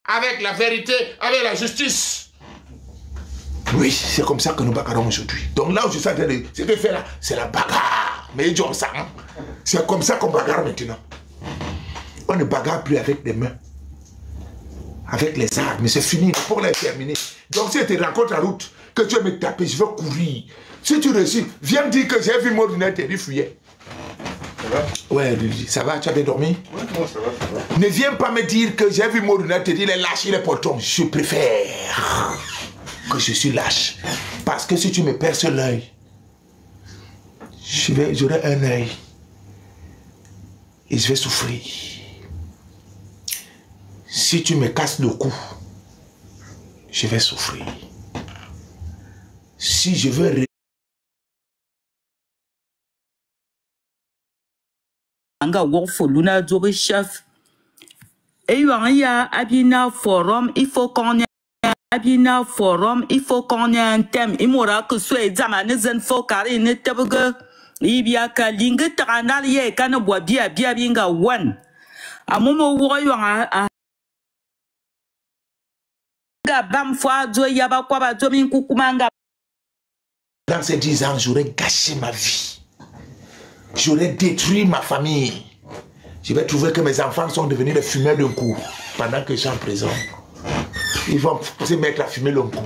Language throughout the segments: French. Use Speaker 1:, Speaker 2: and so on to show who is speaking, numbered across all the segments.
Speaker 1: avec la vérité, avec la justice. Oui, c'est comme ça que nous bagarrons aujourd'hui. Donc là où je suis en train de... Ce que fait là, c'est la bagarre. Mais ils ont ça. Hein? C'est comme ça qu'on bagarre maintenant. On ne bagarre plus avec les mains. Avec les armes. Mais c'est fini. Pour les terminer. Donc si tu te rencontres en route, que tu veux me taper, je veux courir. Si tu réussis, viens me dire que j'ai vu mon lunette et tu fuyais. Ça va? Ouais, ça va, tu as bien dormi? Oui, moi ça va. Ne viens pas me dire que j'ai vu mon lunette et il est lâche, il est poton. Je préfère que je suis lâche. Parce que si tu me perces l'œil, j'aurai un œil. Et je vais souffrir. Si tu me casses le cou, je vais souffrir. Si je veux...
Speaker 2: Anga wofo luna dobe chef. Et il y a Abina Forum, il faut qu'on ait Abina Forum, il faut qu'on ait un thème. Il m'aura que soit examiné zen fo car il n'était pas que il y a qu'à lingue taranal ye kana bois bien binga one. A momo woyo a bam fois do yaba kwa ba do min kukumanga.
Speaker 1: Dans ces 10 ans, j'aurais gâché ma vie. J'aurais détruit ma famille. Je vais trouver que mes enfants sont devenus des fumeurs d'un coup pendant que je suis en prison. Ils vont se mettre à fumer le coup.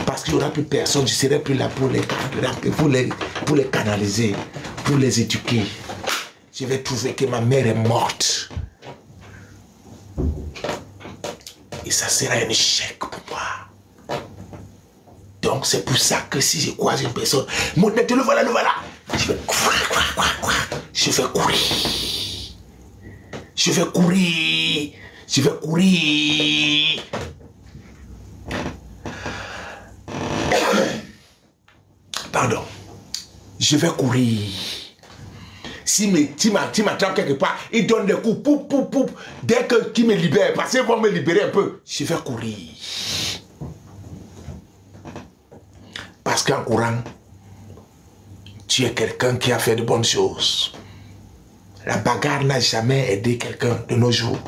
Speaker 1: Parce qu'il n'y aura plus personne, je ne serai plus là pour les canaliser, pour les éduquer. Je vais trouver que ma mère est morte. Et ça sera un échec pour moi. Donc c'est pour ça que si je croise une personne, mon net, le voilà, je vais courir. Je vais courir. Je vais courir. Je vais courir. Pardon. Je vais courir. Si tu m'attrapes quelque part, il donne des coups, poup. Dès qu'il me libère, parce qu'ils vont me libérer un peu, je vais courir. Parce qu'en courant, tu es quelqu'un qui a fait de bonnes choses. La bagarre n'a jamais aidé quelqu'un de nos jours.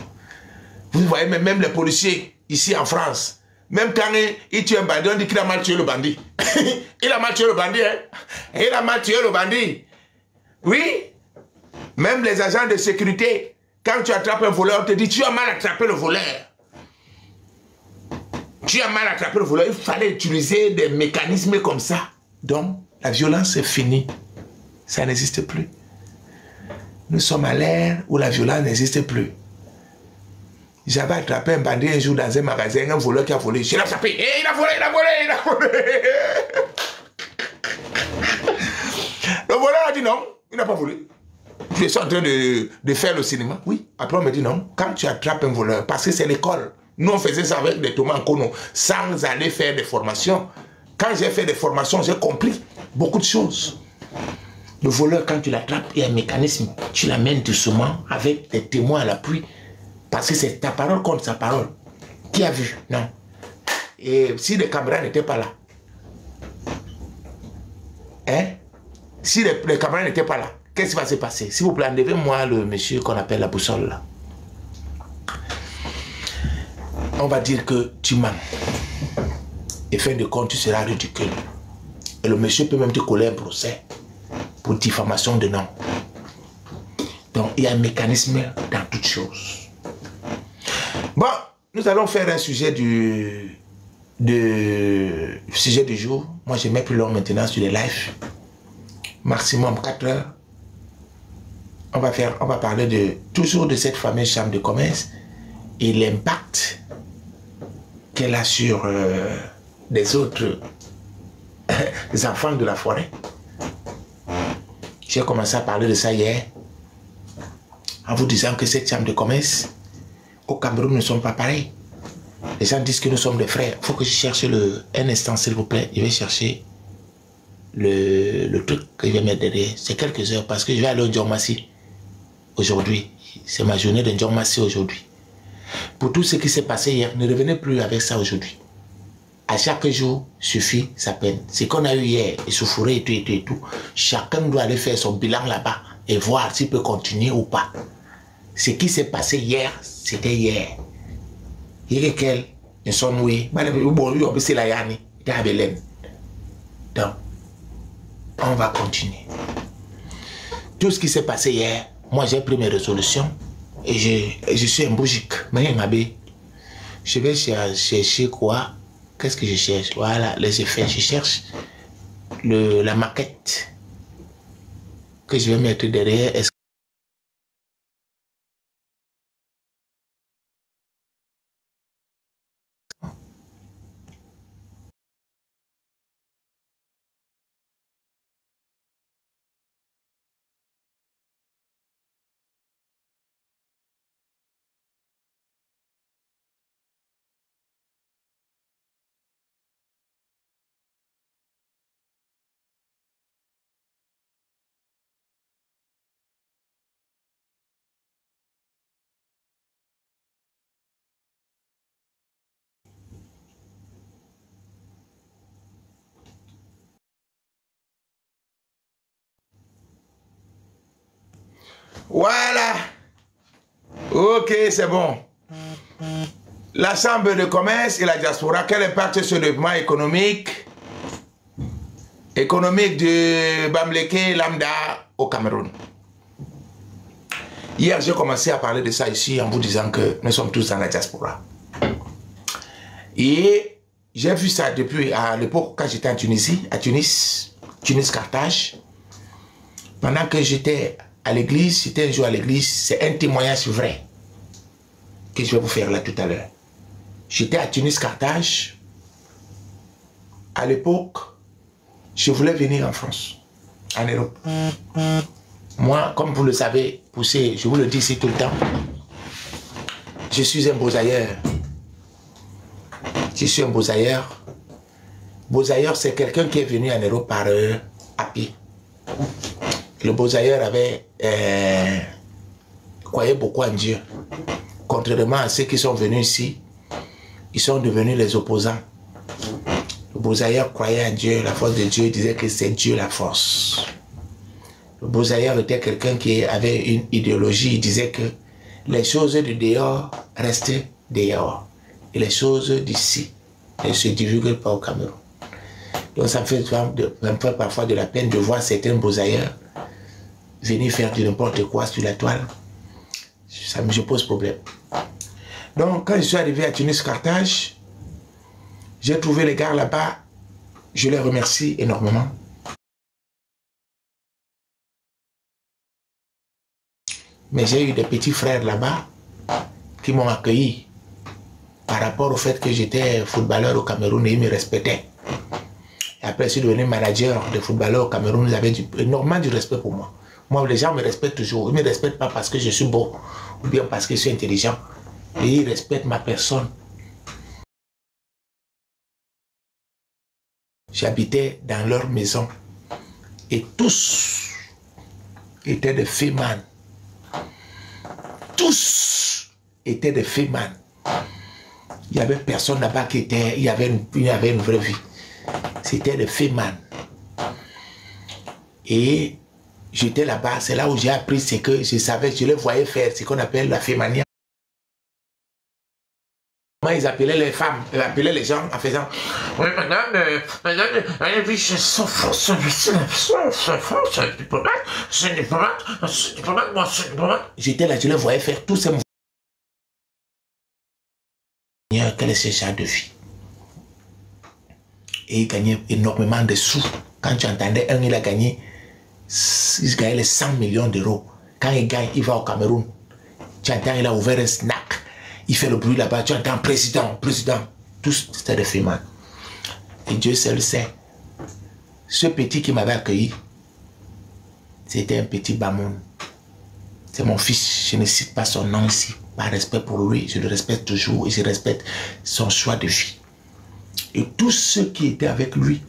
Speaker 1: Vous voyez, même les policiers, ici en France, même quand il tue un bandit, on dit qu'il a mal tué le bandit. Il a mal tué le bandit, hein? Il a mal tué le bandit. Oui. Même les agents de sécurité, quand tu attrapes un voleur, on te dit, tu as mal attrapé le voleur. Tu as mal attrapé le voleur. Il fallait utiliser des mécanismes comme ça. Donc, la violence est finie. Ça n'existe plus. Nous sommes à l'ère où la violence n'existe plus. J'avais attrapé un bandit un jour dans un magasin, un voleur qui a volé. Je l'ai attrapé. Il a volé. Le voleur a dit non, il n'a pas volé. Je suis en train de faire le cinéma. Oui. Après on me dit non, quand tu attrapes un voleur, parce que c'est l'école. Nous on faisait ça avec des Thomas en Kono, sans aller faire des formations. Quand j'ai fait des formations, j'ai compris beaucoup de choses. Le voleur, quand tu l'attrapes, il y a un mécanisme. Tu l'amènes doucement avec des témoins à l'appui. Parce que c'est ta parole contre sa parole. Qui a vu? Non. Et si les caméras n'étaient pas là, hein? Si les caméras n'étaient pas là, qu'est-ce qui va se passer? S'il vous plaît, enlevez-moi le monsieur qu'on appelle la boussole là. On va dire que tu mens. Et fin de compte, tu seras ridicule. Et le monsieur peut même te coller un procès pour diffamation de nom. Donc, il y a un mécanisme dans toutes choses. Bon, nous allons faire un sujet du sujet du jour. Moi, je mets plus long maintenant sur les lives. Maximum 4 heures. On va parler toujours de cette fameuse chambre de commerce et l'impact qu'elle a sur les autres les enfants de la forêt. J'ai commencé à parler de ça hier en vous disant que cette chambre de commerce au Cameroun ne sont pas pareils. Les gens disent que nous sommes des frères. Il faut que je cherche un instant s'il vous plaît. Je vais chercher le truc que je vais mettre derrière. C'est quelques heures parce que je vais aller au Djormassi aujourd'hui. C'est ma journée de Djormassi aujourd'hui. Pour tout ce qui s'est passé hier, ne revenez plus avec ça aujourd'hui. À chaque jour suffit sa peine. Ce qu'on a eu hier, essoufflé et tout, chacun doit aller faire son bilan là-bas et voir s'il peut continuer ou pas. Ce qui s'est passé hier, c'était hier. Il y a quelqu'un, ils sont noués. Bon, c'est la yani, il y a Belém. Donc, on va continuer. Tout ce qui s'est passé hier, moi j'ai pris mes résolutions et je suis un bougique. Je vais chercher quoi? Qu'est-ce que je cherche? Voilà, les effets. Je cherche la maquette que je vais mettre derrière. Voilà. Ok, c'est bon. La Chambre de commerce et la diaspora, quel impact sur le développement économique de Bamileke Lambda au Cameroun? Hier, j'ai commencé à parler de ça ici en vous disant que nous sommes tous dans la diaspora. Et j'ai vu ça depuis à l'époque quand j'étais en Tunisie, à Tunis, Carthage. Pendant que j'étais à l'église, j'étais un jour à l'église, c'est un témoignage vrai que je vais vous faire là tout à l'heure. J'étais à Tunis, Carthage. À l'époque, je voulais venir en France, en Europe. Moi, comme vous le savez, je vous le dis ici tout le temps, je suis un bosailleur. Je suis un bosailleur. Bosailleur, c'est quelqu'un qui est venu en Europe à pied. Le bosailleur croyait beaucoup en Dieu. Contrairement à ceux qui sont venus ici, ils sont devenus les opposants. Le bosailleur croyait en Dieu, la force de Dieu, il disait que c'est Dieu la force. Le bosailleur était quelqu'un qui avait une idéologie, il disait que les choses de dehors restaient dehors. Et les choses d'ici ne se divulguent pas au Cameroun. Donc ça me fait parfois de la peine de voir certains bosailleurs venir faire du n'importe quoi sur la toile. Ça me pose problème. Donc quand je suis arrivé à Tunis, Carthage, j'ai trouvé les gars là-bas, je les remercie énormément. Mais j'ai eu des petits frères là-bas qui m'ont accueilli par rapport au fait que j'étais footballeur au Cameroun et ils me respectaient. Et après, je suis devenu manager de footballeur au Cameroun, ils avaient énormément du respect pour moi. Moi, les gens me respectent toujours. Ils ne me respectent pas parce que je suis beau ou bien parce que je suis intelligent. Et ils respectent ma personne. J'habitais dans leur maison et tous étaient des fémans. Tous étaient des fémans. Il n'y avait personne là-bas qui était... Il y avait une vraie vie. C'était des fémans. Et j'étais là-bas, c'est là où j'ai appris ce que je savais, je les voyais faire, ce qu'on appelle la fémania. Comment ils appelaient les femmes, ils appelaient les gens en faisant « Oui, madame, c'est diplomate, moi, c'est diplomate. » J'étais là, je les voyais faire tous ces mouvements. Quel est ce genre de vie? Et il gagnait énormément de sous. Quand tu entendais un, il a gagné, il gagnait les 100 millions d'euros. Quand il gagne, il va au Cameroun. Tu entends, il a ouvert un snack. Il fait le bruit là-bas. Tu entends président. Tous, c'était des fémins. Et Dieu seul sait. Ce petit qui m'avait accueilli, c'était un petit Bamoun. C'est mon fils. Je ne cite pas son nom ici. Par respect pour lui, je le respecte toujours et je respecte son choix de vie. Et tous ceux qui étaient avec lui,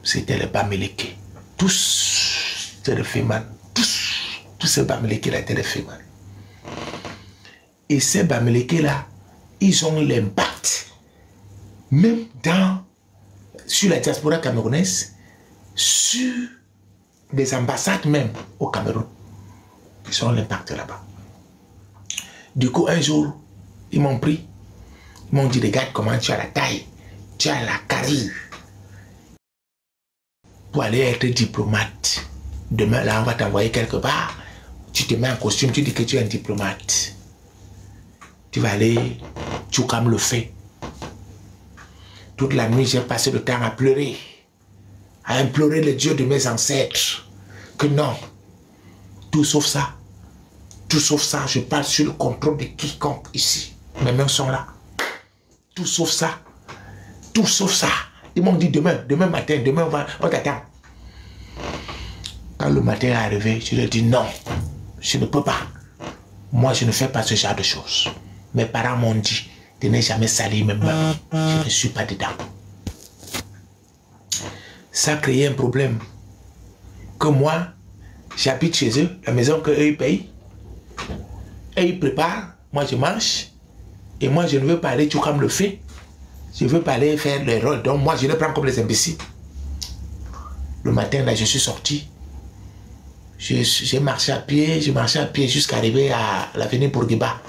Speaker 1: c'était les Bamileke. Tous, c'était les fémins. Tous ces Bamileke là étaient les fémins. Et ces Bamileke là, ils ont l'impact, même sur la diaspora camerounaise, sur des ambassades même au Cameroun. Ils ont l'impact là-bas. Du coup, un jour, ils m'ont pris Ils m'ont dit, regarde comment tu as la taille, tu as la carrure. Pour aller être diplomate. Demain, là, on va t'envoyer quelque part. Tu te mets en costume, tu dis que tu es un diplomate. Tu vas aller, tu comme le fait. Toute la nuit, j'ai passé le temps à pleurer. À implorer le Dieu de mes ancêtres. Que non. Tout sauf ça. Tout sauf ça. Je parle sur le contrôle de quiconque ici. Mes mains sont là. Tout sauf ça. Tout sauf ça. Ils m'ont dit demain matin, demain on t'attend. Quand le matin est arrivé, je leur ai dit non, je ne peux pas. Moi, je ne fais pas ce genre de choses. Mes parents m'ont dit de ne jamais salir mes mains. Je ne suis pas dedans. Ça a créé un problème. Que moi, j'habite chez eux, la maison qu'eux ils payent. Et ils préparent, moi je mange. Et moi, je ne veux pas aller tout comme le fait. Je veux pas aller faire les rôles. Donc moi, je les prends comme les imbéciles. Le matin, là, je suis sorti. J'ai marché à pied, jusqu'à arriver à l'avenue Bourguiba.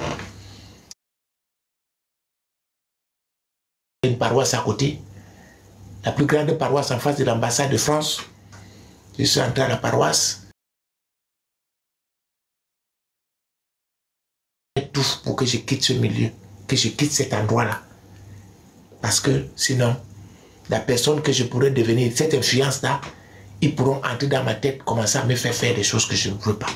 Speaker 1: Une paroisse à côté. La plus grande paroisse en face de l'ambassade de France. Je suis entré à la paroisse. Tout pour que je quitte ce milieu, que je quitte cet endroit-là. Parce que sinon, la personne que je pourrais devenir, cette influence-là, ils pourront entrer dans ma tête, commencer à me faire des choses que je ne veux pas.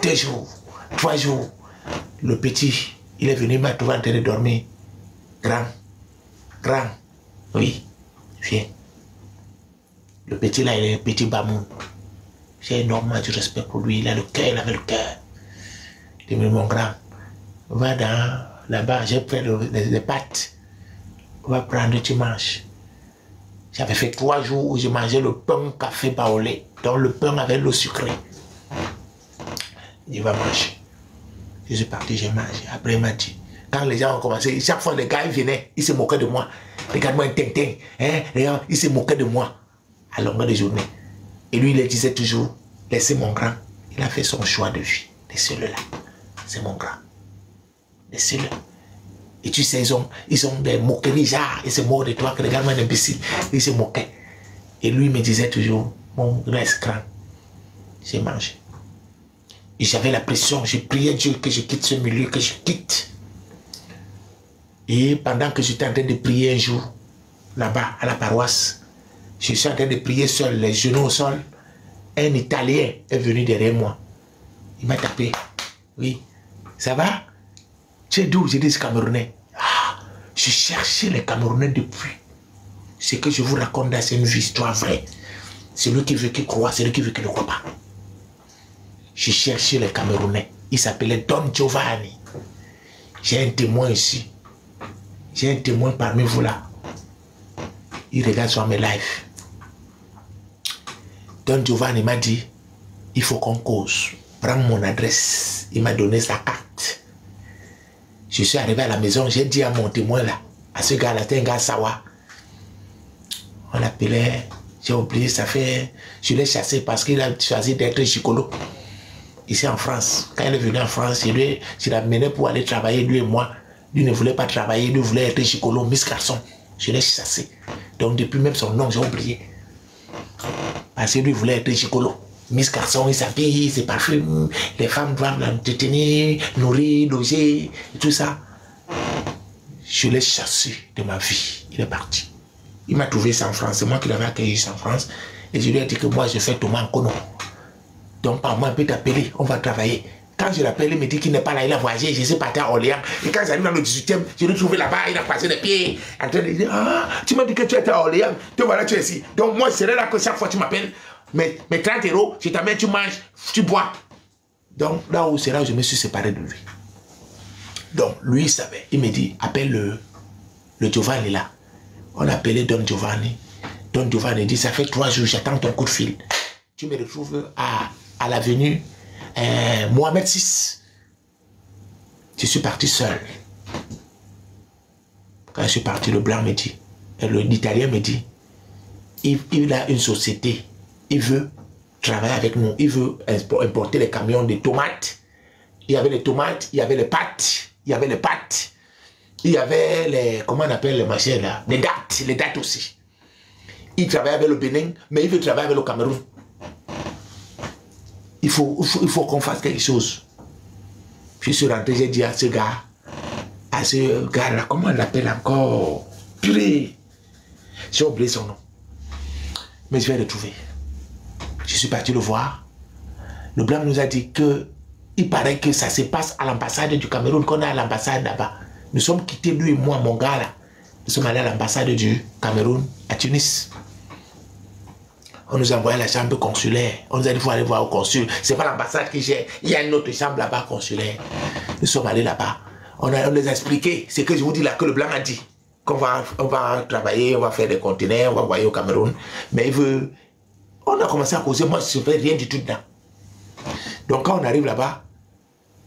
Speaker 1: Deux jours, 3 jours, le petit, il est venu, il m'a trouvé en train de dormir. Grand, oui, viens. Le petit là, il est un petit Bamoun. J'ai énormément de respect pour lui, il a le cœur, il avait le cœur. Il dit, mon grand, va dans là-bas, j'ai fait les pâtes. On va prendre, tu manges. J'avais fait 3 jours où je mangeais le pain café baolé, donc le pain avec l'eau sucrée. Il va manger. Je suis parti, j'ai mangé. Après, il m'a dit, quand les gens ont commencé, chaque fois les gars ils venaient, ils se moquaient de moi. Regarde-moi un tintin, hein? Regarde, ils se moquaient de moi à longueur de journée. Et lui, il leur disait toujours, laissez mon grand. Il a fait son choix de vie. Laissez-le là. C'est mon grand. Laissez-le. Et tu sais, ils ont des moqueries, genre, ils se moquent de toi, que regarde-moi un imbécile. Ils se moquaient. Et lui, il me disait toujours, mon reste grand. J'ai mangé. Et j'avais la pression, j'ai prié Dieu que je quitte ce milieu, que je quitte. Et pendant que j'étais en train de prier un jour, là-bas, à la paroisse, je suis en train de prier seul, les genoux au sol. Un Italien est venu derrière moi. Il m'a tapé. Oui. Ça va? Tu es d'où? J'ai dit, Camerounais. Ah, je cherchais les Camerounais depuis. Ce que je vous raconte là, c'est une histoire vraie. Celui qui veut qu'il croit, celui qui veut qu'il ne croit pas. J'ai cherché les Camerounais. Il s'appelait Don Giovanni. J'ai un témoin ici. J'ai un témoin parmi vous là. Il regarde sur mes lives. Don Giovanni m'a dit, il faut qu'on cause. Prends mon adresse. Il m'a donné sa carte. Je suis arrivé à la maison, j'ai dit à mon témoin là, à ce gars là, c'est un gars Sawa. On l'appelait, j'ai oublié, ça fait... Je l'ai chassé parce qu'il a choisi d'être gigolo. Ici en France, quand il est venu en France, je l'ai amené pour aller travailler, lui et moi. Lui ne voulait pas travailler, lui voulait être gigolo, Miss Garçon. Je l'ai chassé. Donc depuis même son nom, j'ai oublié. Parce que lui voulait être gigolo. Miss Garçon, il s'habille, il se parfume, les femmes doivent l'entretenir, nourrir, loger, et tout ça. Je l'ai chassé de ma vie. Il est parti. Il m'a trouvé ça en France. C'est moi qui l'avais accueilli en France. Et je lui ai dit que moi, je fais Thomas Nkono. Donc, par moi, il peut t'appeler, on va travailler. Quand je l'appelle, il me dit qu'il n'est pas là, il a voyagé, je suis parti à Orléans. Et quand j'arrive dans le 18e, je l'ai trouvé là-bas, il a passé les pieds, en train de dire, ah, tu m'as dit que tu étais à Orléans, te voilà, tu es ici. Donc, moi, je serai là que chaque fois que tu m'appelles, mes 30 €, je t'amène, tu manges, tu bois. Donc, là où c'est là où je me suis séparé de lui. Donc, lui, il savait. Il me dit, appelle le Giovanni là. On appelait Don Giovanni. Don Giovanni dit, ça fait 3 jours, j'attends ton coup de fil. Tu me retrouves à l'avenue Mohamed VI. Je suis parti seul. Quand je suis parti, le blanc me dit, l'Italien me dit, il a une société, il veut travailler avec nous, il veut importer les camions de tomates. Il y avait les tomates, il y avait les pâtes, il y avait les pâtes, il y avait les, comment on appelle les machines là, les dates aussi. Il travaille avec le Bénin, mais il veut travailler avec le Cameroun. Il faut qu'on fasse quelque chose. Je suis rentré, j'ai dit à ce gars-là, comment on l'appelle encore? Purée. J'ai oublié son nom. Mais je vais le trouver. Je suis parti le voir. Le blanc nous a dit que il paraît que ça se passe à l'ambassade du Cameroun, qu'on a à l'ambassade là-bas. Nous sommes quittés, lui et moi, mon gars là. Nous sommes allés à l'ambassade du Cameroun, à Tunis. On nous a envoyé à la chambre consulaire. On nous a dit qu'il faut aller voir au consul. C'est pas l'ambassade qui gère. Il y a une autre chambre là-bas consulaire. Nous sommes allés là-bas. On les a expliqué ce que je vous dis là, que le blanc a dit. Qu'on va travailler, on va faire des conteneurs, on va envoyer au Cameroun. Mais il veut... On a commencé à causer. Moi, je ne fais rien du tout dedans. Donc quand on arrive là-bas,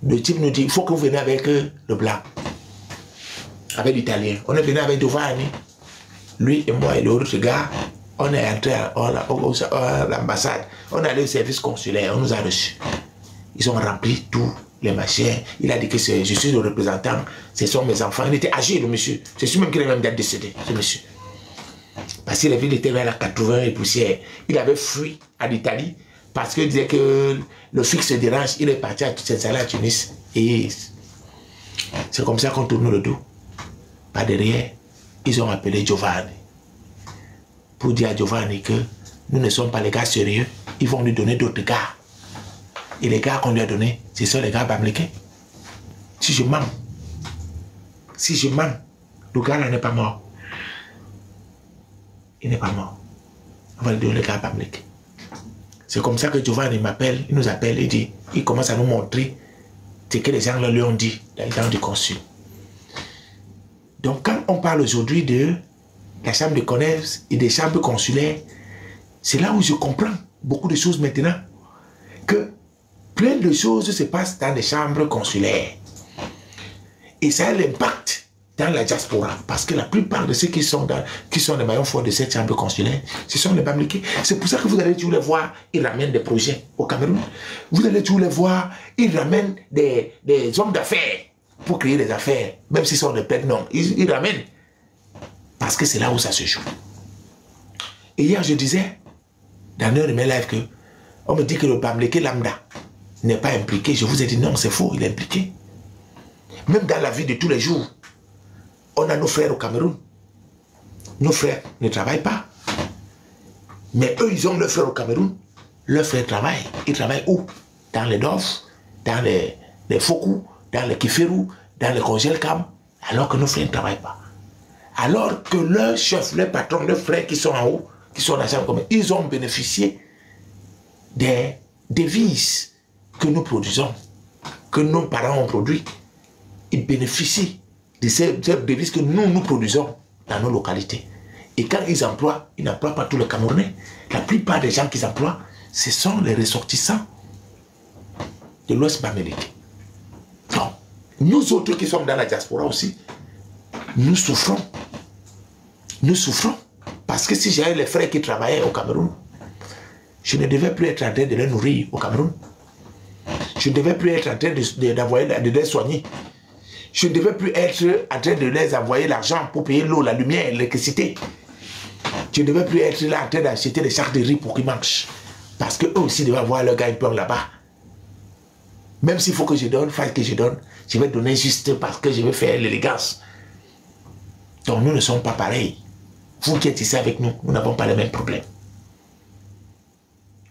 Speaker 1: le type nous dit, il faut que vous veniez avec le blanc. Avec l'Italien. On est venu avec Giovanni. Lui et moi et l'autre gars, on est entré à l'ambassade. On est allé au service consulaire, on nous a reçus. Ils ont rempli tous les machins. Il a dit que je suis le représentant, ce sont mes enfants. Il était âgé, le monsieur. Je suis même qu'il est même décédé, ce monsieur. Parce qu'il était vers la 80 et poussière. Il avait fui à l'Italie parce qu'il disait que le flic se dérange. Il est parti à s'installer à Tunis. Et c'est comme ça qu'on tourne le dos. Par derrière, ils ont appelé Giovanni. Pour dire à Giovanni que nous ne sommes pas les gars sérieux. Ils vont lui donner d'autres gars. Et les gars qu'on lui a donnés, ce sont les gars bamlékés. Si je mens, le gars là n'est pas mort. Il n'est pas mort. On va lui donner les gars bamlékés. C'est comme ça que Giovanni m'appelle, il nous appelle, il commence à nous montrer ce que les gens lui ont dit dans le temps du consul. Donc quand on parle aujourd'hui de la chambre de commerce et des chambres consulaires, c'est là où je comprends beaucoup de choses maintenant. Que plein de choses se passent dans les chambres consulaires. Et ça a l'impact dans la diaspora. Parce que la plupart de ceux qui sont les maillons forts de cette chambre consulaire, ce sont les Bamlékés. C'est pour ça que vous allez toujours les voir, ils ramènent des projets au Cameroun. Vous allez toujours les voir, ils ramènent des hommes d'affaires pour créer des affaires. Même s'ils sont des pères, non. Ils ramènent. Parce que c'est là où ça se joue. Et hier, je disais, dans un de mes lives, que on me dit que le Bamléké lambda n'est pas impliqué. Je vous ai dit non, c'est faux, il est impliqué. Même dans la vie de tous les jours, on a nos frères au Cameroun. Nos frères ne travaillent pas. Mais eux, ils ont leurs frères au Cameroun. Leurs frères travaillent. Ils travaillent où? Dans les Dof, dans les Fokou, dans les Kiferou, dans les Congelcam, alors que nos frères ne travaillent pas. Alors que leurs chefs, leurs patrons, leurs frères qui sont en haut, qui sont dans la chambre commune, ils ont bénéficié des devises que nous produisons, que nos parents ont produit. Ils bénéficient de ces devises que nous produisons dans nos localités. Et quand ils n'emploient pas tous les Camerounais. La plupart des gens qu'ils emploient, ce sont les ressortissants de l'Ouest bamléké. Donc, nous autres qui sommes dans la diaspora aussi, nous souffrons. Nous souffrons. Parce que si j'avais les frères qui travaillaient au Cameroun, je ne devais plus être en train de les nourrir au Cameroun. Je ne devais plus être en train de les soigner. Je ne devais plus être en train de les envoyer l'argent pour payer l'eau, la lumière, l'électricité. Je ne devais plus être là en train d'acheter des sacs de riz pour qu'ils mangent. Parce qu'eux aussi devaient avoir leur gagne-pain là-bas. Même s'il faut que je donne, que je vais donner juste parce que je vais faire l'élégance. Donc nous ne sommes pas pareils. Vous qui êtes ici avec nous, nous n'avons pas les mêmes problèmes.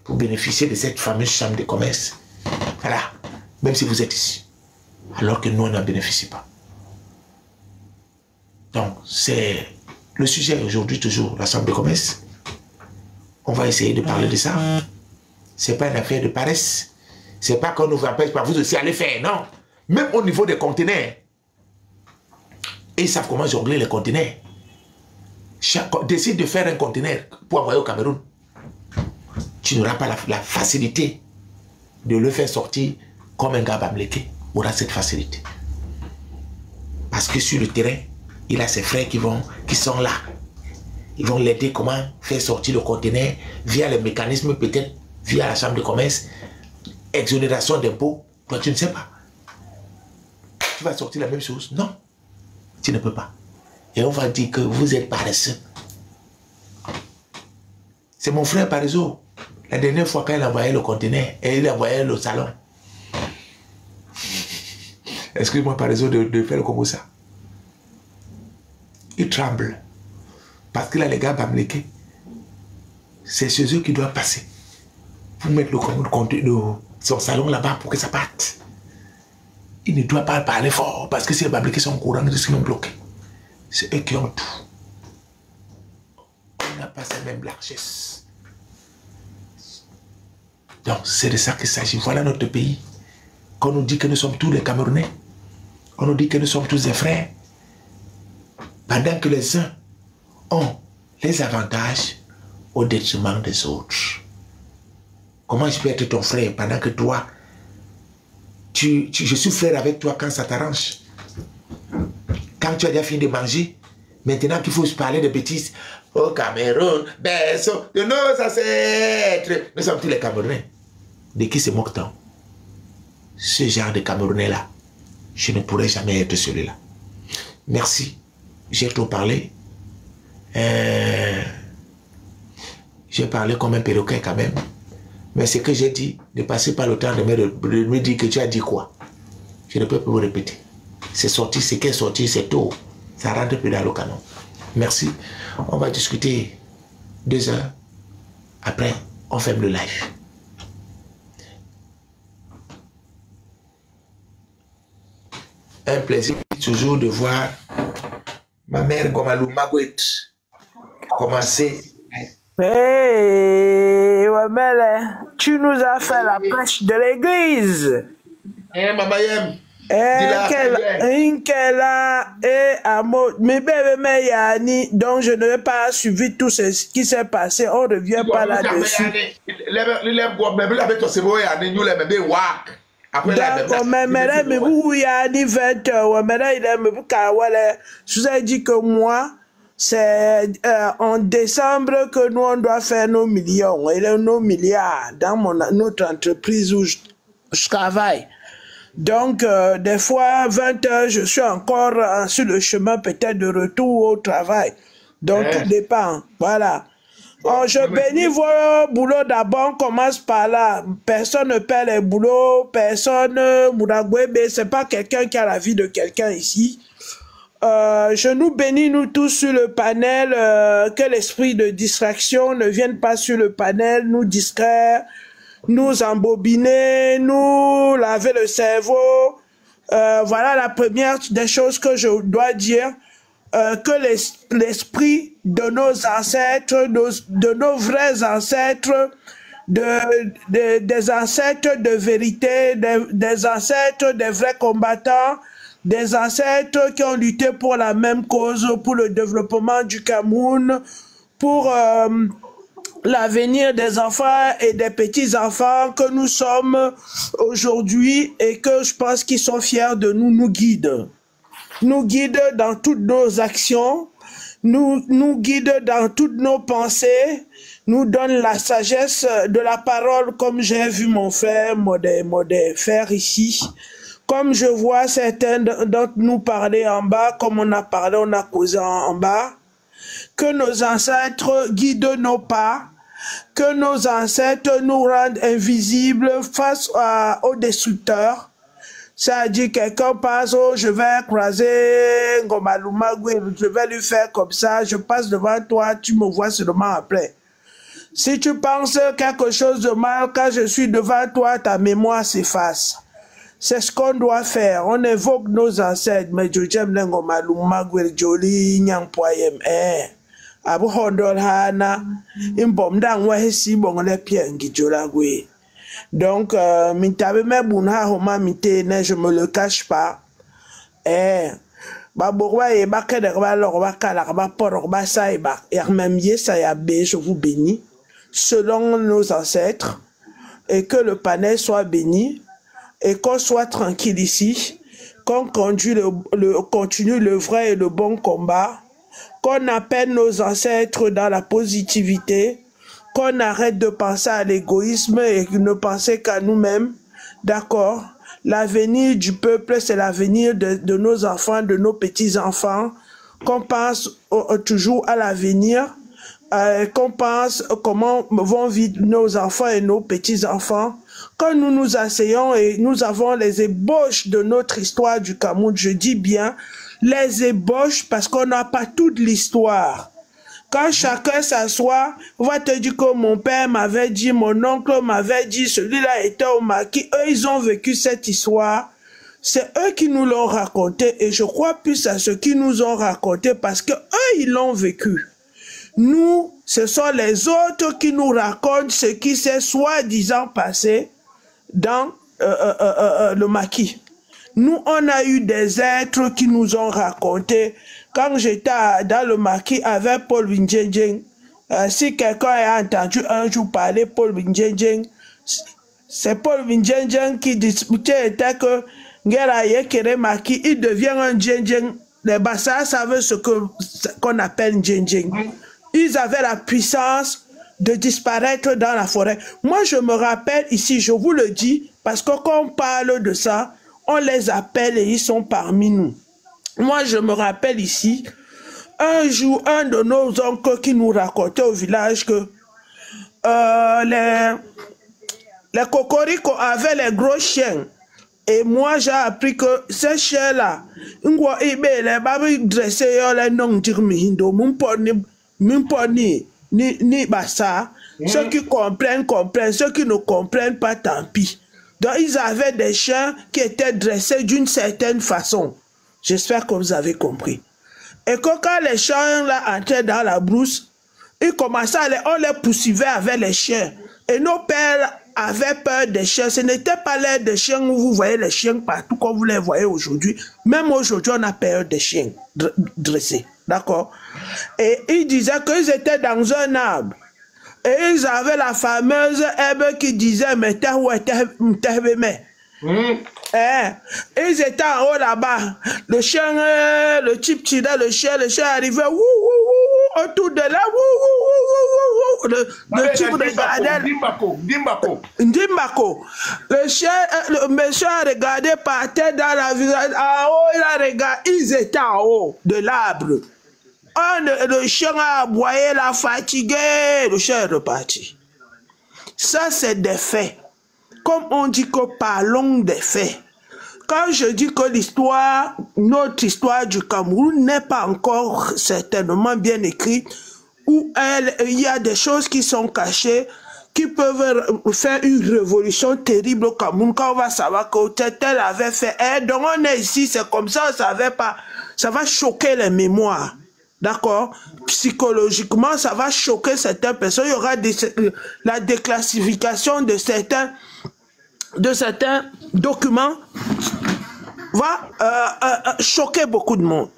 Speaker 1: Vous bénéficiez de cette fameuse chambre de commerce. Voilà. Même si vous êtes ici. Alors que nous, on n'en bénéficie pas. Donc, c'est le sujet aujourd'hui, toujours, la chambre de commerce. On va essayer de parler de ça. Ce n'est pas une affaire de paresse. Ce n'est pas qu'on nous empêche pas vous aussi aller faire, non. Même au niveau des conteneurs. Et ils savent comment jongler les conteneurs. Décide de faire un conteneur pour envoyer au Cameroun. Tu n'auras pas la facilité de le faire sortir comme un gars bamléké aura cette facilité. Parce que sur le terrain, il a ses frères qui sont là. Ils vont l'aider comment faire sortir le conteneur via les mécanismes, peut-être via la chambre de commerce, exonération d'impôts. Toi, tu ne sais pas. Tu vas sortir la même chose? Non, tu ne peux pas. Et on va dire que vous êtes paresseux. C'est mon frère paresseux. La dernière fois, quand il envoyait le conteneur et il envoyait le salon. Excuse-moi, paresseux, de faire comme ça. Il tremble. Parce que là, les gars bamlékés, c'est chez eux qui doivent passer. Vous mettre son salon là-bas pour que ça parte. Il ne doit pas parler fort parce que si les bamlékés sont au courant de ce qu'ils ont bloqué, c'est eux qui ont tout. On n'a pas cette même largesse. Donc, c'est de ça qu'il s'agit. Voilà notre pays. Quand on nous dit que nous sommes tous les Camerounais, on nous dit que nous sommes tous des frères, pendant que les uns ont les avantages au détriment des autres. Comment je peux être ton frère pendant que toi, je suis frère avec toi quand ça t'arrange? Quand tu as déjà fini de manger, maintenant qu'il faut se parler de bêtises, au Cameroun, berceau de nos ancêtres. Nous sommes tous les Camerounais. De qui se moque-t-on? Ce genre de Camerounais-là, je ne pourrai jamais être celui-là. Merci. J'ai trop parlé. J'ai parlé comme un perroquet quand même. Mais ce que j'ai dit, ne passez pas le temps de me dire que tu as dit quoi. Je ne peux pas vous répéter. C'est sorti, ce qui est sorti, c'est tout. Ça rentre plus dans le canon. Merci. On va discuter 2 heures. Après, on ferme le live. Un plaisir toujours de voir ma mère Gomalou Magouet commencer.
Speaker 3: Hey, Wamele, tu nous as fait la prêche de l'église.
Speaker 1: Maman Yem.
Speaker 3: Donc je ne vais pas suivre tout ce qui s'est passé. On ne revient pas là-dessus. D'accord, mais vous, il y a des 20 heures. Je vous ai dit que moi, c'est en décembre que nous, on doit faire nos millions et nos milliards dans notre entreprise où je travaille. Donc, des fois, 20 heures, je suis encore sur le chemin peut-être de retour au travail. Donc, tout dépend. Voilà. Oh, je bénis vos boulots d'abord, on commence par là. Personne ne perd les boulots, personne, Mouragouébé, c'est pas quelqu'un qui a la vie de quelqu'un ici. Je nous bénis, nous tous, sur le panel, que l'esprit de distraction ne vienne pas sur le panel, nous distraire, nous embobiner, nous laver le cerveau. Voilà la première des choses que je dois dire. Que l'esprit de nos ancêtres, de nos vrais ancêtres, des ancêtres de vérité, des ancêtres des vrais combattants, des ancêtres qui ont lutté pour la même cause, pour le développement du Cameroun, pour l'avenir des enfants et des petits-enfants que nous sommes aujourd'hui et que je pense qu'ils sont fiers de nous, nous guident. Nous guide dans toutes nos actions, nous guide dans toutes nos pensées, nous donne la sagesse de la parole, comme j'ai vu mon frère Modé faire ici. Comme je vois certains d'entre nous parler en bas, comme on a parlé, on a causé en bas, que nos ancêtres guident nos pas, que nos ancêtres nous rendent invisibles face aux destructeurs. Ça dit quelqu'un passe, oh, je vais croiser Ngomalou Magoué, je vais lui faire comme ça, je passe devant toi, tu me vois seulement après. Si tu penses quelque chose de mal, quand je suis devant toi, ta mémoire s'efface. C'est ce qu'on doit faire. On évoque nos ancêtres, mais je j'aime Ngomalou Magoué, joli, nyang poyem, Abu Hondol Hana, imbom dang wa hesi bon le pien gijolagwe. Donc, je ne me le cache pas. Je vous bénis. Selon nos ancêtres, et que le panel soit béni et qu'on soit tranquille ici, qu'on continue le vrai et le bon combat, qu'on appelle nos ancêtres dans la positivité, qu'on arrête de penser à l'égoïsme et ne penser qu'à nous-mêmes, d'accord? L'avenir du peuple, c'est l'avenir de nos enfants, de nos petits-enfants, qu'on pense toujours à l'avenir, qu'on pense comment vont vivre nos enfants et nos petits-enfants. Quand nous nous asseyons et nous avons les ébauches de notre histoire du Cameroun, je dis bien les ébauches parce qu'on n'a pas toute l'histoire. Quand chacun s'assoit, on va te dire que mon père m'avait dit, mon oncle m'avait dit, celui-là était au maquis. Eux, ils ont vécu cette histoire. C'est eux qui nous l'ont raconté et je crois plus à ceux qui nous ont raconté parce que eux, ils l'ont vécu. Nous, ce sont les autres qui nous racontent ce qui s'est soi-disant passé dans le maquis. Nous, on a eu des êtres qui nous ont raconté. Quand j'étais dans le maquis avec Paul Windjendjeng, si quelqu'un a entendu un jour parler Paul Windjendjeng, c'est Paul Windjendjeng qui disputait que Ngeraye Kere Maki, il devient un Djendjeng. Les Bassa savent ce qu'on appelle Djendjeng. Ils avaient la puissance de disparaître dans la forêt. Moi, je me rappelle ici, je vous le dis, parce que quand on parle de ça, on les appelle et ils sont parmi nous. Moi, je me rappelle ici, un jour, un de nos oncles qui nous racontait au village que les cocoricots avaient les gros chiens. Et moi, j'ai appris que ces chiens-là, ni bassa. Ceux qui comprennent, comprennent. Ceux qui ne comprennent pas, tant pis. Donc, ils avaient des chiens qui étaient dressés d'une certaine façon. J'espère que vous avez compris. Et que quand les chiens-là entraient dans la brousse, ils commençaient on les poursuivait avec les chiens. Et nos pères avaient peur des chiens. Ce n'était pas l'air des chiens où vous voyez les chiens partout comme vous les voyez aujourd'hui. Même aujourd'hui, on a peur des chiens dressés. D'accord? Et ils disaient qu'ils étaient dans un arbre. Et ils avaient la fameuse herbe qui disait, mais t'es où ils étaient en haut là-bas. Le chien, le type tirait le chien arrivait autour de là. Le type regardait. Ndimbako. Le chien, le monsieur a regardé par terre dans la visage. En haut, il a regardé. Ils étaient en haut de l'arbre. Le chien a aboyé, l'a fatigué. Le chien est reparti. Ça, c'est des faits. Comme on dit que parlons des faits. Quand je dis que l'histoire, notre histoire du Cameroun n'est pas encore certainement bien écrite, où il y a des choses qui sont cachées, qui peuvent faire une révolution terrible au Cameroun, quand on va savoir que tel avait fait. Donc on est ici, c'est comme ça, on ne savait pas. Ça va choquer les mémoires. D'accord? Psychologiquement, ça va choquer certaines personnes. Il y aura la déclassification de certains documents va choquer beaucoup de monde.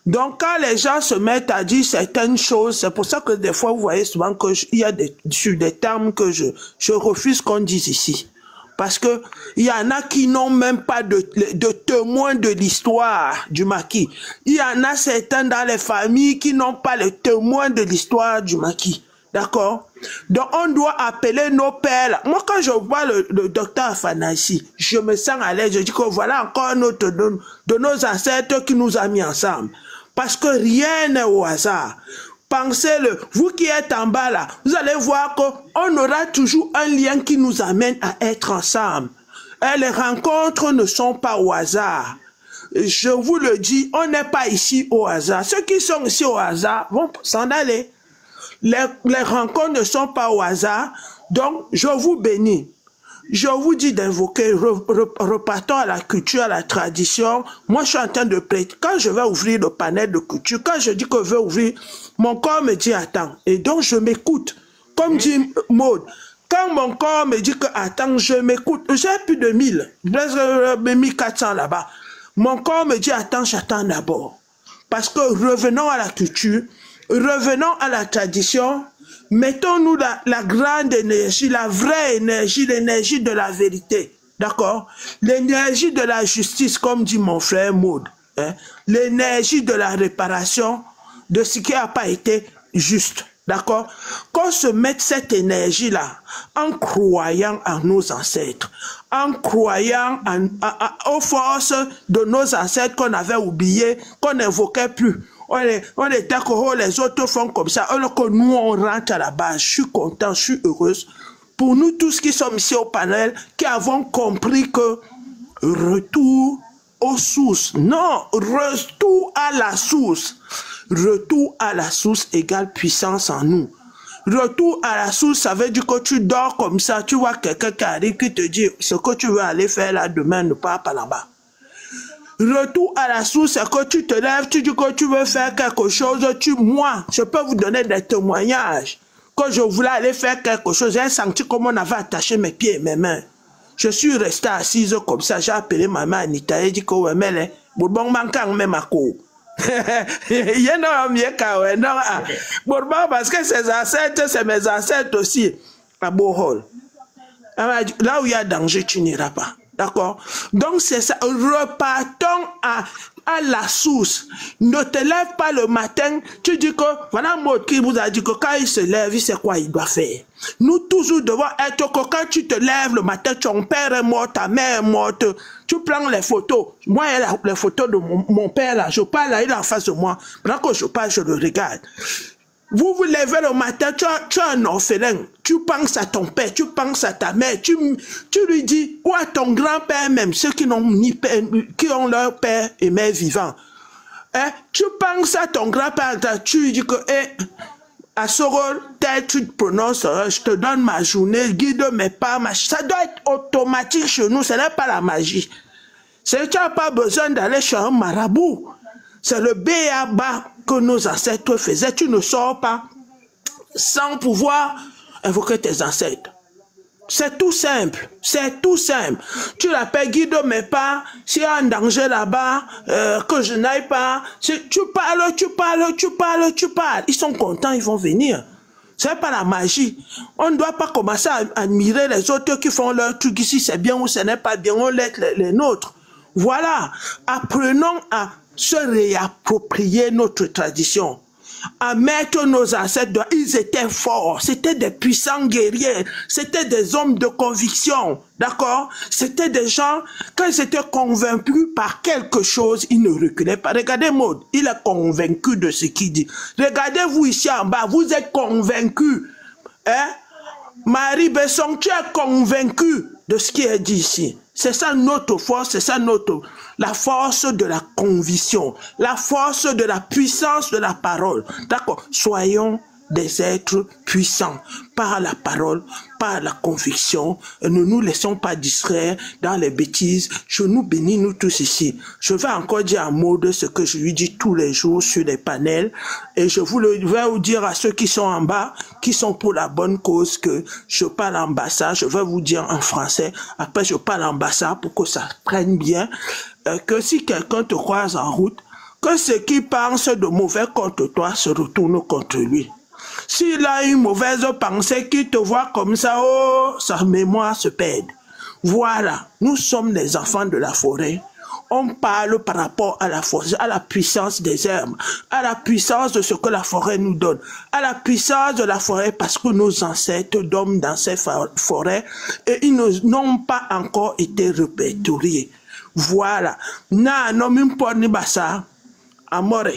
Speaker 3: Donc, quand les gens se mettent à dire certaines choses, c'est pour ça que des fois, vous voyez souvent qu'il y a sur des termes que je refuse qu'on dise ici. Parce que il y en a qui n'ont même pas de témoins de l'histoire du maquis. Il y en a certains dans les familles qui n'ont pas le témoin de l'histoire du maquis. D'accord? Donc, on doit appeler nos pères. Moi, quand je vois le docteur Afanassi, je me sens à l'aise. Je dis que voilà encore un autre de nos ancêtres qui nous a mis ensemble. Parce que rien n'est au hasard. Pensez-le. Vous qui êtes en bas là, vous allez voir qu'on aura toujours un lien qui nous amène à être ensemble. Et les rencontres ne sont pas au hasard. Je vous le dis, on n'est pas ici au hasard. Ceux qui sont ici au hasard vont s'en aller. Les rencontres ne sont pas au hasard. Donc, je vous bénis. Je vous dis d'invoquer, repartons à la culture, à la tradition. Moi, je suis en train de prêter. Quand je vais ouvrir le panel de culture, quand je dis que je vais ouvrir, mon corps me dit attends. Et donc, je m'écoute. Comme dit Maud, quand mon corps me dit que attends, je m'écoute. J'ai plus de 1000, presque 1400 là-bas. Mon corps me dit attends, j'attends d'abord. Parce que revenons à la culture, revenons à la tradition, Mettons-nous la grande énergie, la vraie énergie, l'énergie de la vérité. D'accord? L'énergie de la justice, comme dit mon frère Maud. Hein? L'énergie de la réparation de ce qui n'a pas été juste. D'accord? Qu'on se mette cette énergie-là en croyant en nos ancêtres, en croyant aux forces de nos ancêtres qu'on avait oubliées, qu'on n'invoquait plus. On était que les autres font comme ça, alors que nous, on rentre à la base. Je suis content, je suis heureuse. Pour nous tous qui sommes ici au panel, qui avons compris que retour aux sources, non, retour à la source. Retour à la source égale puissance en nous. Retour à la source, ça veut dire que tu dors comme ça, tu vois quelqu'un qui arrive qui te dit ce que tu veux aller faire là demain, ne pars pas là-bas. Retour à la source, c'est que tu te lèves, tu dis que tu veux faire quelque chose, moi, je peux vous donner des témoignages. Quand je voulais aller faire quelque chose, j'ai senti comme on avait attaché mes pieds et mes mains. Je suis resté assise comme ça, j'ai appelé ma maman Anita, et dit que ouais, mais les, bon manquant même à quoi. Il y en a mieux qu'à ouais, non, parce que ses ancêtres, c'est mes ancêtres aussi, à Bohol. Là où il y a danger, tu n'iras pas. D'accord? Donc c'est ça. Repartons à la source. Ne te lève pas le matin. Tu dis que, voilà Maud qui vous a dit que quand il se lève, il sait quoi il doit faire. Nous toujours devons être que quand tu te lèves le matin, ton père est mort, ta mère est morte. Tu prends les photos. Moi, il y a les photos de mon père là. Je parle là, il est en face de moi. Pendant que je parle, je le regarde. Vous vous levez le matin, tu es un orphelin, tu penses à ton père, tu penses à ta mère, tu lui dis, ou à ton grand-père même, ceux qui n'ont ni père, qui ont leur père et mère vivants. Hein? Tu penses à ton grand-père, tu lui dis que, à ce rôle, tu te prononces, je te donne ma journée, guide mes pas, ça doit être automatique chez nous, ce n'est pas la magie. Tu n'as pas besoin d'aller chez un marabout. C'est le B.A.B.A. que nos ancêtres faisaient. Tu ne sors pas sans pouvoir invoquer tes ancêtres. C'est tout simple. C'est tout simple. Tu l'appelles guide mes pas. S'il y a un danger là-bas, que je n'aille pas. Tu parles. Ils sont contents, ils vont venir. C'est pas la magie. On ne doit pas commencer à admirer les autres qui font leur truc ici. C'est bien ou ce n'est pas bien. On laisse les nôtres. Voilà. Apprenons à se réapproprier notre tradition, à mettre nos ancêtres, ils étaient forts, c'était des puissants guerriers, c'était des hommes de conviction, d'accord? C'était des gens, quand ils étaient convaincus par quelque chose, ils ne reculaient pas. Regardez Maud, il est convaincu de ce qu'il dit. Regardez-vous ici en bas, vous êtes convaincus. Hein? Marie Besson, tu es convaincu de ce qui est dit ici. C'est ça notre force, c'est ça la force de la conviction, la force de la puissance de la parole. D'accord? Soyons des êtres puissants par la parole, par la conviction. Ne nous laissons pas distraire dans les bêtises. Je nous bénis, nous tous ici. Je vais encore dire à Maud ce que je lui dis tous les jours sur les panels. Et je vais vous dire à ceux qui sont en bas, qui sont pour la bonne cause, que je parle en bassard. Je vais vous dire en français. Après, je parle en bassard pour que ça prenne bien. Que si quelqu'un te croise en route, que ce qui pense de mauvais contre toi se retourne contre lui. S'il a une mauvaise pensée, qu'il te voit comme ça, oh, sa mémoire se perd. Voilà, nous sommes les enfants de la forêt. On parle par rapport à la forêt, à la puissance des herbes, à la puissance de ce que la forêt nous donne, à la puissance de la forêt parce que nos ancêtres dorment dans ces forêts et ils n'ont pas encore été répertoriés. Voilà. Na no mimponi basa amore.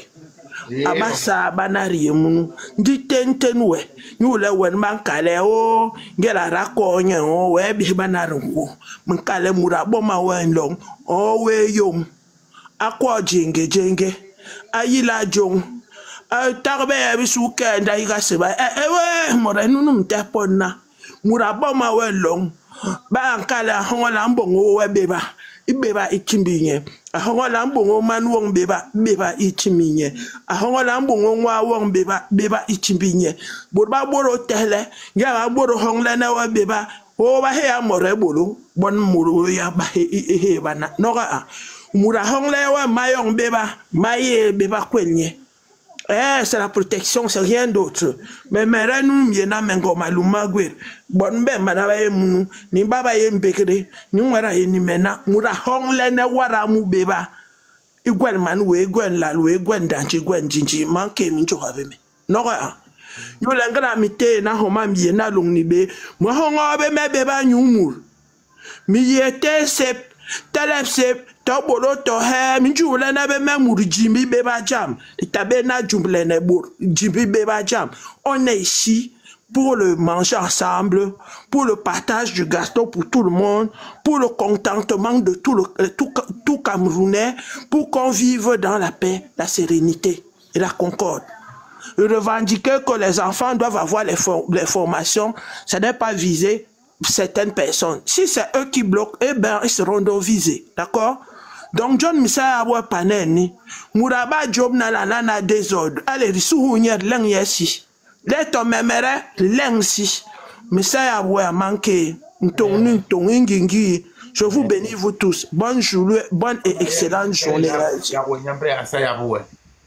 Speaker 3: Abasa banari munu. Di tenten we. Nyule wen mankale o ngela rako nye o we bi banarungu. Mankale murabo ma wen long. O we yom. Akwa jenge. Ayila jong. Tarbe bisu kenda igaseba. We more nunu mteponna. Murabo ma wen long. Ba ankale hongola mbongo we beba. Ibeba ichimbinye ahongola mbongo manu wong beba ichimbinye ahongola mbongo nwa wong beba ichimbinye borba boro tele ngaba boro hongle na wa beba o ba he amore bolo bon muru ya ba he bana noga mura hongle wa mayong beba maye beba kwenye C'est la protection, c'est rien d'autre. Mais nous, il y a un maluma guer. Bon, ben, madame, mounou, ni baba yen bekere, ni wara yen mena, mura hong lene wara mu beba. Igwen manu, igwen lalu, igwen danchi, igwen jinji, manke mincho have me. No, you lengra mite na homa miye na long ni be, mwa honga be me beba nyumur. Mi yete sep, telep sep, Tobolo to he minju lene be memuri jimbi beba jam. Tabe na jumblene bour jimbi beba jam. On est ici pour le manger ensemble, pour le partage du gâteau pour tout le monde, pour le contentement de tout Camerounais, pour qu'on vive dans la paix, la sérénité et la concorde. Revendiquer que les enfants doivent avoir les formations, ça n'est pas viser certaines personnes. Si c'est eux qui bloquent, eh ben ils seront donc visés, d'accord? Donc John Missa a paneni, Mouraba Job na la désordre, allez risouhunyer leng yesi, leto memere leng si, Missa a manqué, ntongingi. Je vous bénis vous tous. Bonne journée, bonne et excellente journée.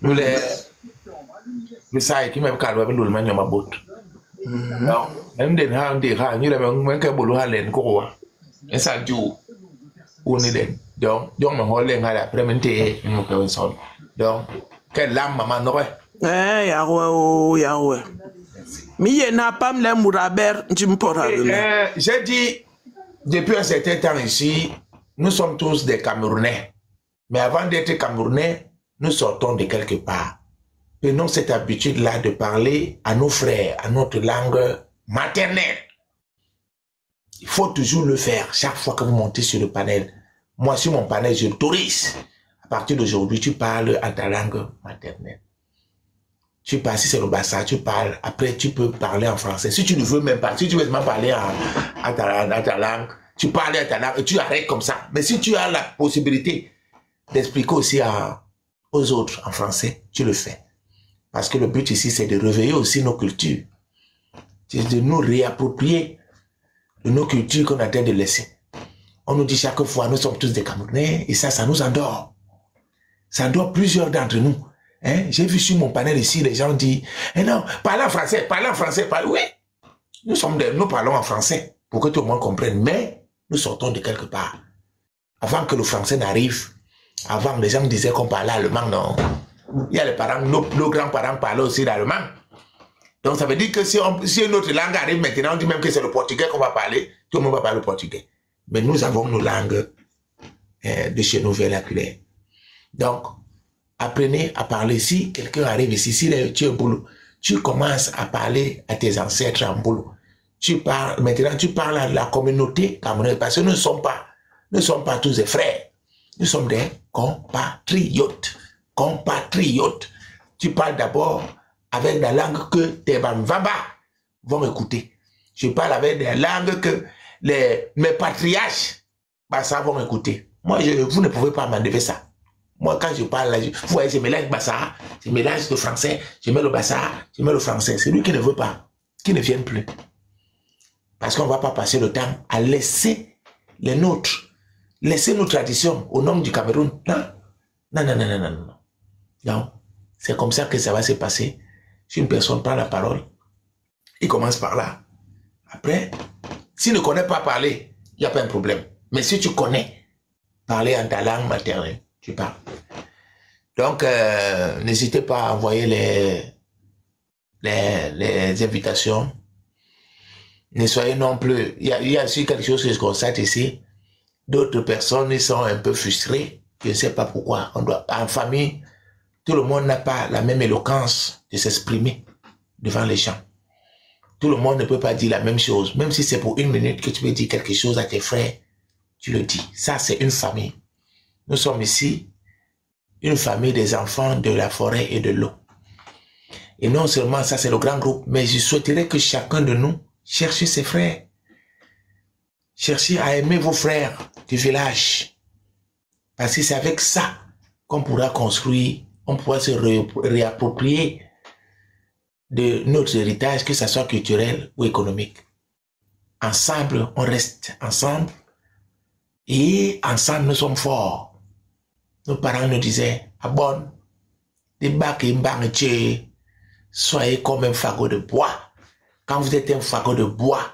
Speaker 1: Nous les Missa qui même calme avec l'ulman yama bot. Non, même des rangs, nous les mêmes que Bolo Halen Koa, et ça du ou ni den. Donc, ma holen à la prémenté, nous pouvons son. Donc, quelle lame, maman, non?
Speaker 3: Yahweh. Mais n'a pas me mouraber,
Speaker 1: j'ai dit, depuis un certain temps ici, nous sommes tous des Camerounais. Mais avant d'être Camerounais, nous sortons de quelque part. Prenons cette habitude-là de parler à nos frères, à notre langue maternelle. Il faut toujours le faire chaque fois que vous montez sur le panel. Moi, sur mon panel, je t'autorise. À partir d'aujourd'hui, tu parles à ta langue maternelle. Tu parles, si c'est le Bassa, tu parles. Après, tu peux parler en français. Si tu ne veux même pas, si tu veux même parler à ta langue, tu parles à ta langue et tu arrêtes comme ça. Mais si tu as la possibilité d'expliquer aussi aux autres en français, tu le fais. Parce que le but ici, c'est de réveiller aussi nos cultures. C'est de nous réapproprier de nos cultures qu'on a train de laisser. On nous dit chaque fois, nous sommes tous des Camerounais, et ça nous endort. Ça endort plusieurs d'entre nous. Hein? J'ai vu sur mon panel ici, les gens disent, non, parlez en français, oui. Nous parlons en français, pour que tout le monde comprenne, mais nous sortons de quelque part. Avant que le français n'arrive, avant, les gens disaient qu'on parlait allemand, non. Il y a les parents, nos grands-parents parlaient aussi l'allemand. Donc ça veut dire que si une autre langue arrive maintenant, on dit même que c'est le portugais qu'on va parler, tout le monde va parler le portugais. Mais nous avons nos langues de chez nous vernaculaires. Donc, apprenez à parler. Si quelqu'un arrive ici, si tu es un boulot, tu commences à parler à tes ancêtres en boulot. Maintenant, tu parles à la communauté camerounaise parce que nous ne sommes pas tous des frères. Nous sommes des compatriotes. Tu parles d'abord avec la langue que tes Bamvaba vont écouter. Je parle avec des langues que mes patriarches Bassa vont écouter. Moi, vous ne pouvez pas m'enlever ça. Moi, quand je parle, vous voyez, je mélange Bassa, je mélange le français, je mets le Bassa, je mets le français. C'est lui qui ne veut pas, qui ne vient plus. Parce qu'on ne va pas passer le temps à laisser les nôtres, laisser nos traditions au nom du Cameroun. Non. Non. C'est comme ça que ça va se passer. Si une personne prend la parole, il commence par là. Après, s'il ne connaît pas parler, il n'y a pas un problème. Mais si tu connais parler en ta langue maternelle, tu parles. Donc, n'hésitez pas à envoyer les invitations. Ne soyez non plus... Il y a aussi quelque chose que je constate ici. D'autres personnes, ils sont un peu frustrés. Je ne sais pas pourquoi. En famille, tout le monde n'a pas la même éloquence de s'exprimer devant les gens. Tout le monde ne peut pas dire la même chose. Même si c'est pour 1 minute que tu veux dire quelque chose à tes frères, tu le dis. Ça, c'est une famille. Nous sommes ici, une famille des enfants de la forêt et de l'eau. Et non seulement ça, c'est le grand groupe, mais je souhaiterais que chacun de nous cherche ses frères. Cherchez à aimer vos frères du village. Parce que c'est avec ça qu'on pourra construire, on pourra se réapproprier de notre héritage, que ce soit culturel ou économique. Ensemble, on reste ensemble. Et ensemble, nous sommes forts. Nos parents nous disaient, abonne, des bacs et barrières, soyez comme un fagot de bois. Quand vous êtes un fagot de bois,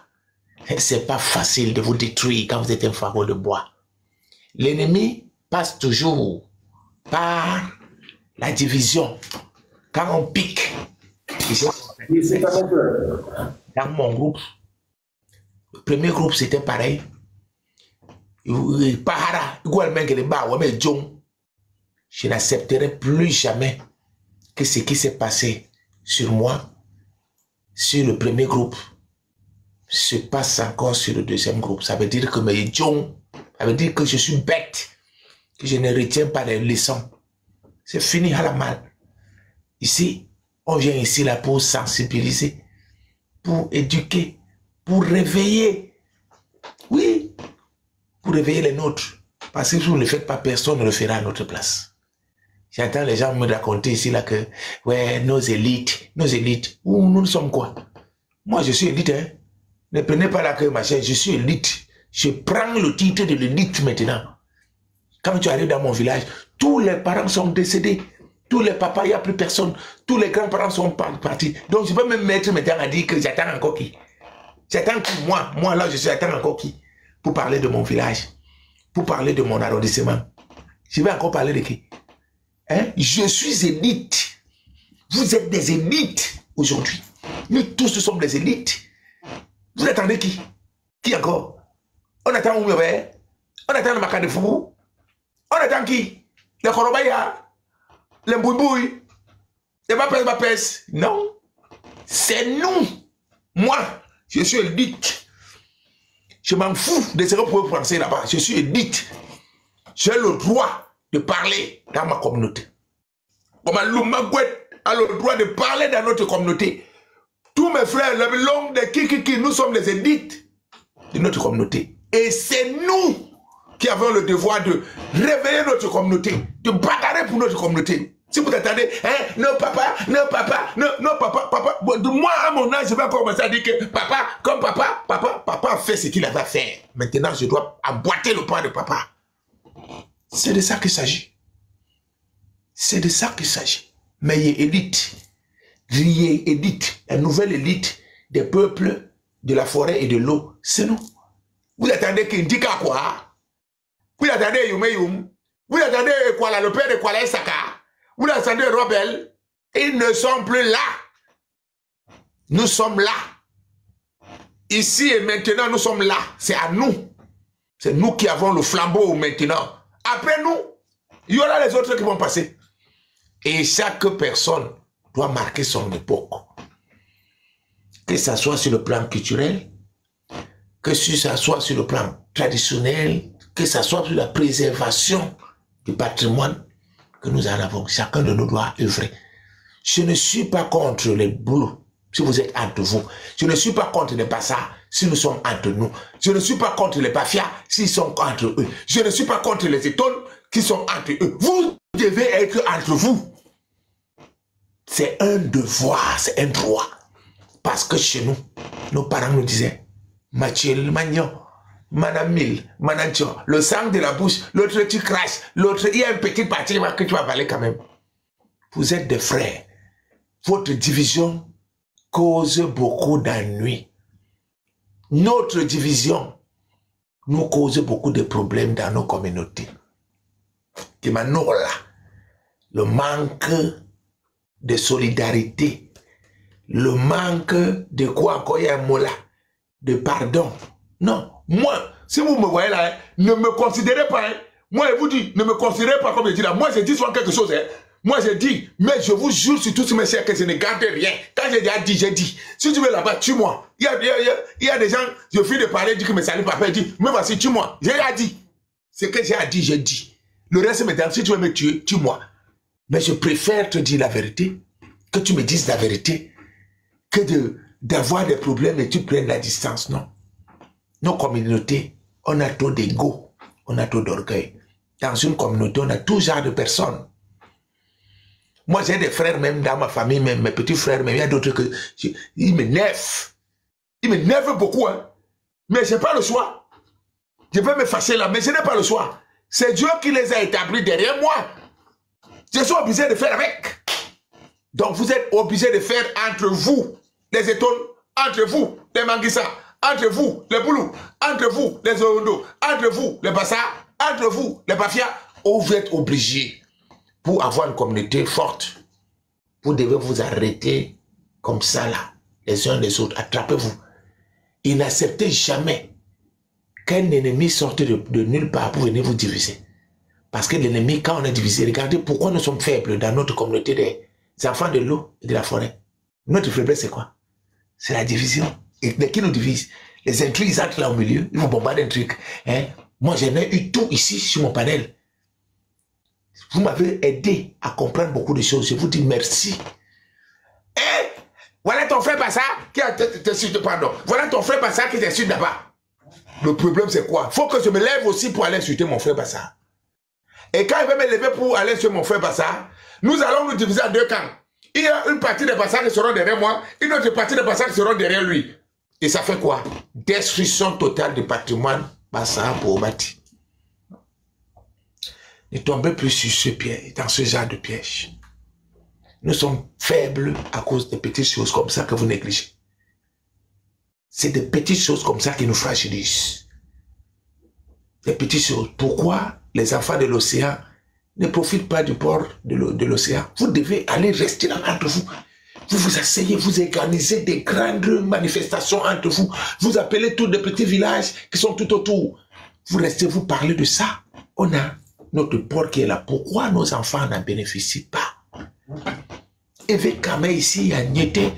Speaker 1: c'est pas facile de vous détruire quand vous êtes un fagot de bois. L'ennemi passe toujours par la division. Quand on pique, dans mon groupe, le premier groupe c'était pareil. Je n'accepterai plus jamais que ce qui s'est passé sur moi, sur le premier groupe, se passe encore sur le deuxième groupe. Ça veut dire que ça veut dire que je suis bête, que je ne retiens pas les leçons. C'est fini à la mal. Ici, on vient ici là pour sensibiliser, pour éduquer, pour réveiller. Oui, pour réveiller les nôtres. Parce que si vous ne le faites pas, personne ne le fera à notre place. J'entends les gens me raconter ici là que, ouais, nos élites, où nous sommes quoi? Moi, je suis élite, hein. Ne prenez pas la queue, machin, je suis élite. Je prends le titre de l'élite maintenant. Quand tu arrives dans mon village, tous les parents sont décédés. Tous les papas, il n'y a plus personne. Tous les grands-parents sont partis. Donc, je peux me mettre maintenant à dire que j'attends encore qui? J'attends qui? Moi, là, j'attends encore qui? Pour parler de mon village. Pour parler de mon arrondissement. Je vais encore parler de qui? Hein? Je suis élite. Vous êtes des élites aujourd'hui. Nous tous sommes des élites. Vous attendez qui? Qui encore? On attend où le verre? On attend le maca de fou? On attend qui? Les Korobaya? Les Mbouibouis? Les Bapes? Non. C'est nous. Moi, je suis élite. Je m'en fous de ce que vous pouvez penser là-bas. Je suis élite. J'ai le droit de parler dans ma communauté. Comme Loumagouet a le droit de parler dans notre communauté. Tous mes frères, le long de Kikiki, nous sommes les élites de notre communauté. Et c'est nous qui avons le devoir de réveiller notre communauté, de bagarrer pour notre communauté. Si vous attendez, hein, non papa, papa. Moi, à mon âge, je vais commencer à dire que papa, comme papa a fait ce qu'il avait à faire. Maintenant, je dois emboîter le pas de papa. C'est de ça qu'il s'agit. C'est de ça qu'il s'agit. Mais il y a élite. Il y a élite. La nouvelle élite des peuples de la forêt et de l'eau. C'est nous. Vous attendez Kindika quoi? Vous attendez Yumeyoum? Vous attendez Kuala, le père de Kuala Saka? Vous attendez Robel? Ils ne sont plus là. Nous sommes là. Ici et maintenant, nous sommes là. C'est à nous. C'est nous qui avons le flambeau maintenant. Après nous, il y aura les autres qui vont passer. Et chaque personne doit marquer son époque. Que ce soit sur le plan culturel, que ce soit sur le plan traditionnel, que ce soit sur la préservation du patrimoine que nous en avons. Chacun de nous doit œuvrer. Je ne suis pas contre les boulots, si vous êtes entre vous. Je ne suis pas contre les Bassa, si nous sommes entre nous. Je ne suis pas contre les Bafia, s'ils sont entre eux. Je ne suis pas contre les Étones, qui sont entre eux. Vous devez être entre vous. C'est un devoir, c'est un droit. Parce que chez nous, nos parents nous disaient, Mathieu Magnon, Manamil, Manancho, le sang de la bouche, l'autre tu craches, l'autre, il y a un petit parti que tu vas avaler quand même. Vous êtes des frères. Votre division cause beaucoup d'ennuis. Notre division nous cause beaucoup de problèmes dans nos communautés. Le manque de solidarité, le manque de quoi encore, il y a un mot là, de pardon. Non, moi, si vous me voyez là, ne me considérez pas, hein. Moi je vous dis, ne me considérez pas comme je dis là, moi je dis souvent quelque chose, hein. Moi je dis, mais je vous jure sur tous mes chers que je ne garde rien. Quand j'ai déjà dit, j'ai dit. Si tu veux là-bas, tue-moi. Il y a des gens, je finis de parler, dit que me salut papa, il dit, mais voici, tue-moi. J'ai déjà dit. Ce que j'ai dit, j'ai dit. Le reste maintenant, si tu veux me tuer, tue-moi. Mais je préfère te dire la vérité, que tu me dises la vérité, que d'avoir des problèmes et tu prennes la distance, non. Nos communautés, on a trop d'ego, on a trop d'orgueil. Dans une communauté, on a tout genre de personnes. Moi, j'ai des frères même dans ma famille, même mes petits frères, mais il y a d'autres que... Ils m'énervent. Ils m'énervent beaucoup, hein. Mais je n'ai pas le choix. Je vais me fâcher là, mais je n'ai pas le choix. C'est Dieu qui les a établis derrière moi. Je suis obligé de faire avec. Donc vous êtes obligés de faire entre vous les étoiles, entre vous les Manguissa, entre vous les Boulous, entre vous les Orondo, entre vous les Bassa, entre vous les Bafia. Vous êtes obligés pour avoir une communauté forte. Vous devez vous arrêter comme ça là, les uns les autres, attrapez-vous. Et n'acceptez jamais qu'un ennemi sorte de nulle part pour venir vous diviser. Parce que l'ennemi, quand on est divisé, regardez pourquoi nous sommes faibles dans notre communauté des enfants de l'eau et de la forêt. Notre faiblesse, c'est quoi? C'est la division. Et qui nous divise? Les intrus, ils entrent là au milieu, ils vont bombarder un truc. Hein? Moi, j'en ai eu tout ici sur mon panel. Vous m'avez aidé à comprendre beaucoup de choses. Je vous dis merci. Eh, voilà ton frère Bassa qui t'insulte, pardon. Voilà ton frère Bassa qui t'insulte là-bas. Le problème, c'est quoi? Il faut que je me lève aussi pour aller insulter mon frère Bassa. Et quand il va me lever pour aller sur mon frère Bassa, nous allons nous diviser en deux camps. Il y a une partie des Bassa qui seront derrière moi, une autre partie des Bassa qui seront derrière lui. Et ça fait quoi? Destruction totale du patrimoine Bassa pour Obati. Ne tombez plus sur ce piège, dans ce genre de piège. Nous sommes faibles à cause de petites choses comme ça que vous négligez. C'est des petites choses comme ça qui nous fragilisent. Des petites choses. Pourquoi les enfants de l'océan ne profitent pas du port de l'océan? Vous devez aller rester là entre vous. Vous vous asseyez, vous organisez des grandes manifestations entre vous. Vous appelez tous les petits villages qui sont tout autour. Vous restez, vous parlez de ça. On a notre port qui est là. Pourquoi nos enfants n'en bénéficient pas? Et Vekame ici, à Niété,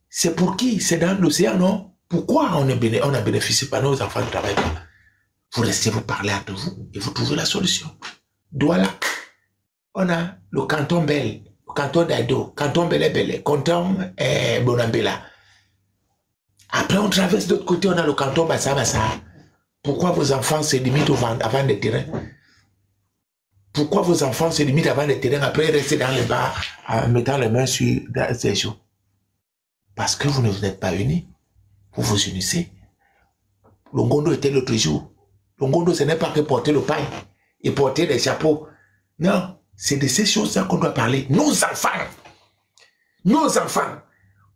Speaker 1: c'est pour qui? C'est dans l'océan, non? Pourquoi on ne bénéficie pas, nos enfants ne travaillent pas? Vous restez, vous parlez entre vous et vous trouvez la solution. Douala, on a le canton Bel, le canton d'Aïdo, canton Bele-Bele, canton Bonambela. Après, on traverse de l'autre côté, on a le canton Bassa-Bassa. Pourquoi vos enfants se limitent avant les terrains? Pourquoi vos enfants se limitent avant les terrains, après rester dans les bars, en mettant les mains sur ces jours? Parce que vous ne vous êtes pas unis. Vous vous unissez. Longondo était l'autre jour. Longondo, ce n'est pas que porter le pain et porter les chapeaux. Non, c'est de ces choses-là qu'on doit parler. Nos enfants. Nos enfants.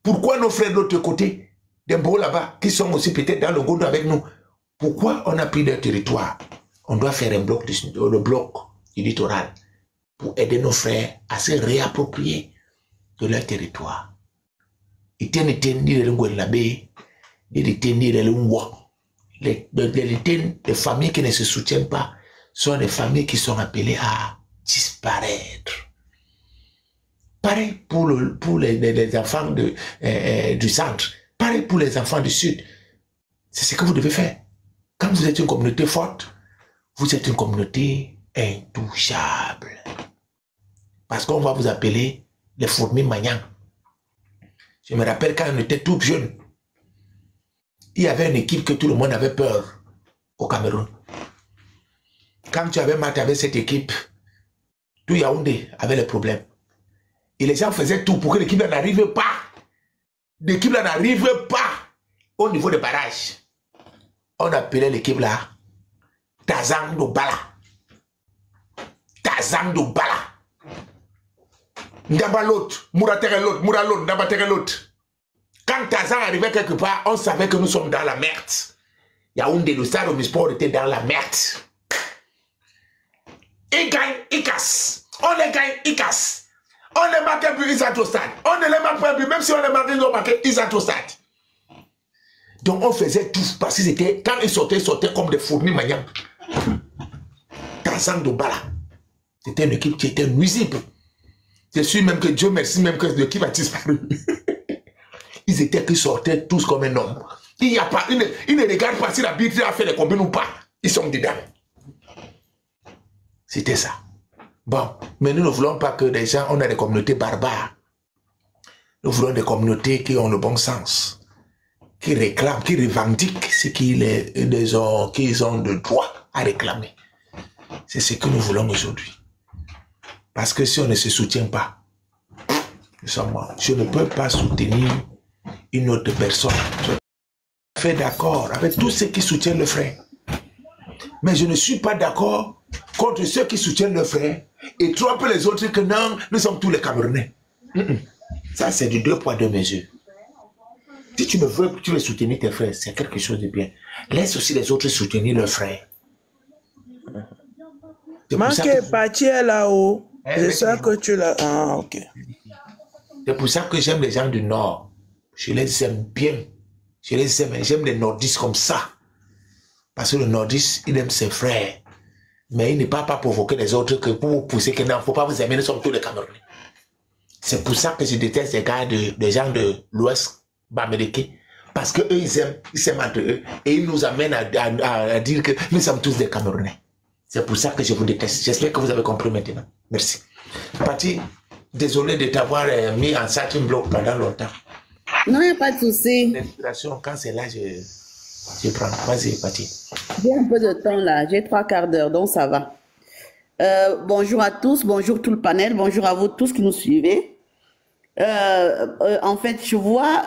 Speaker 1: Pourquoi nos frères de l'autre côté, des beaux là-bas, qui sont aussi peut-être dans Longondo avec nous, pourquoi on a pris leur territoire? On doit faire un bloc, le bloc du littoral pour aider nos frères à se réapproprier de leur territoire. Les familles qui ne se soutiennent pas sont des familles qui sont appelées à disparaître. Pareil pour les enfants du centre, pareil pour les enfants du sud. C'est ce que vous devez faire. Quand vous êtes une communauté forte, vous êtes une communauté intouchable. Parce qu'on va vous appeler les fourmis magnans. Je me rappelle quand on était tout jeune, il y avait une équipe que tout le monde avait peur au Cameroun. Quand tu avais maté avec cette équipe, tout Yaoundé avait les problèmes. Et les gens faisaient tout pour que l'équipe n'arrive pas. L'équipe n'arrive pas au niveau des barrages. On appelait l'équipe là Tazang do Bala. Tazang do Bala. Ndaba l'autre, Mouratere l'autre, Moura l'autre, Ndaba Tere l'autre. Quand Tazan arrivait quelque part, on savait que nous sommes dans la merde. Yaoundé, le stade Omnisport était dans la merde. Il gagne, il casse. On les gagne, il casse. On les marque plus, ils sont au stade. On ne les marque plus, même si on les marque, ils ont marqué, ils sont au stade. Donc on faisait tout, parce qu'ils étaient, quand ils sortaient comme des fourmis magnans. Tazan de Bala. C'était une équipe qui était nuisible. Je suis même que Dieu merci, même que l'équipe a disparu. Ils étaient qui sortaient tous comme un homme. Il n'y a pas, ils ne regardent pas si l'arbitre a fait les combines ou pas. Ils sont dedans. C'était ça. Bon, mais nous ne voulons pas que des gens, on a des communautés barbares. Nous voulons des communautés qui ont le bon sens, qui réclament, qui revendiquent ce qu'ils ont de droit à réclamer. C'est ce que nous voulons aujourd'hui. Parce que si on ne se soutient pas, je ne peux pas soutenir une autre personne. Je suis fait d'accord avec tous ceux qui soutiennent le frère. Mais je ne suis pas d'accord contre ceux qui soutiennent le frère et trompent les autres que non, nous sommes tous les Camerounais. Ça, c'est du 2 poids 2 mesures. Si tu ne veux que tu veux soutenir tes frères, c'est quelque chose de bien. Laisse aussi les autres soutenir leurs frères.
Speaker 3: Manque parti là-haut. C'est ça que tu l'as. Ah, ok.
Speaker 1: C'est pour ça que j'aime les gens du Nord. Je les aime bien. Je les aime. J'aime les Nordistes comme ça. Parce que le Nordiste, il aime ses frères. Mais il n'est pas provoquer les autres que pour vous pousser qu'il ne faut pas vous aimer, nous sommes tous les Camerounais. C'est pour ça que je déteste les gars des gens de l'Ouest américain. Parce qu'eux, ils s'aiment entre eux. Et ils nous amènent à dire que nous sommes tous des Camerounais. C'est pour ça que je vous déteste. J'espère que vous avez compris maintenant. Merci. Pati, désolé de t'avoir mis en starting block pendant longtemps.
Speaker 4: Non, il n'y a pas de souci.
Speaker 1: L'inspiration, quand c'est là, je prends. Vas-y, Pati.
Speaker 4: J'ai un peu de temps là. J'ai 3 quarts d'heure, donc ça va. Bonjour à tous. Bonjour tout le panel. Bonjour à vous tous qui nous suivez. En fait, je vois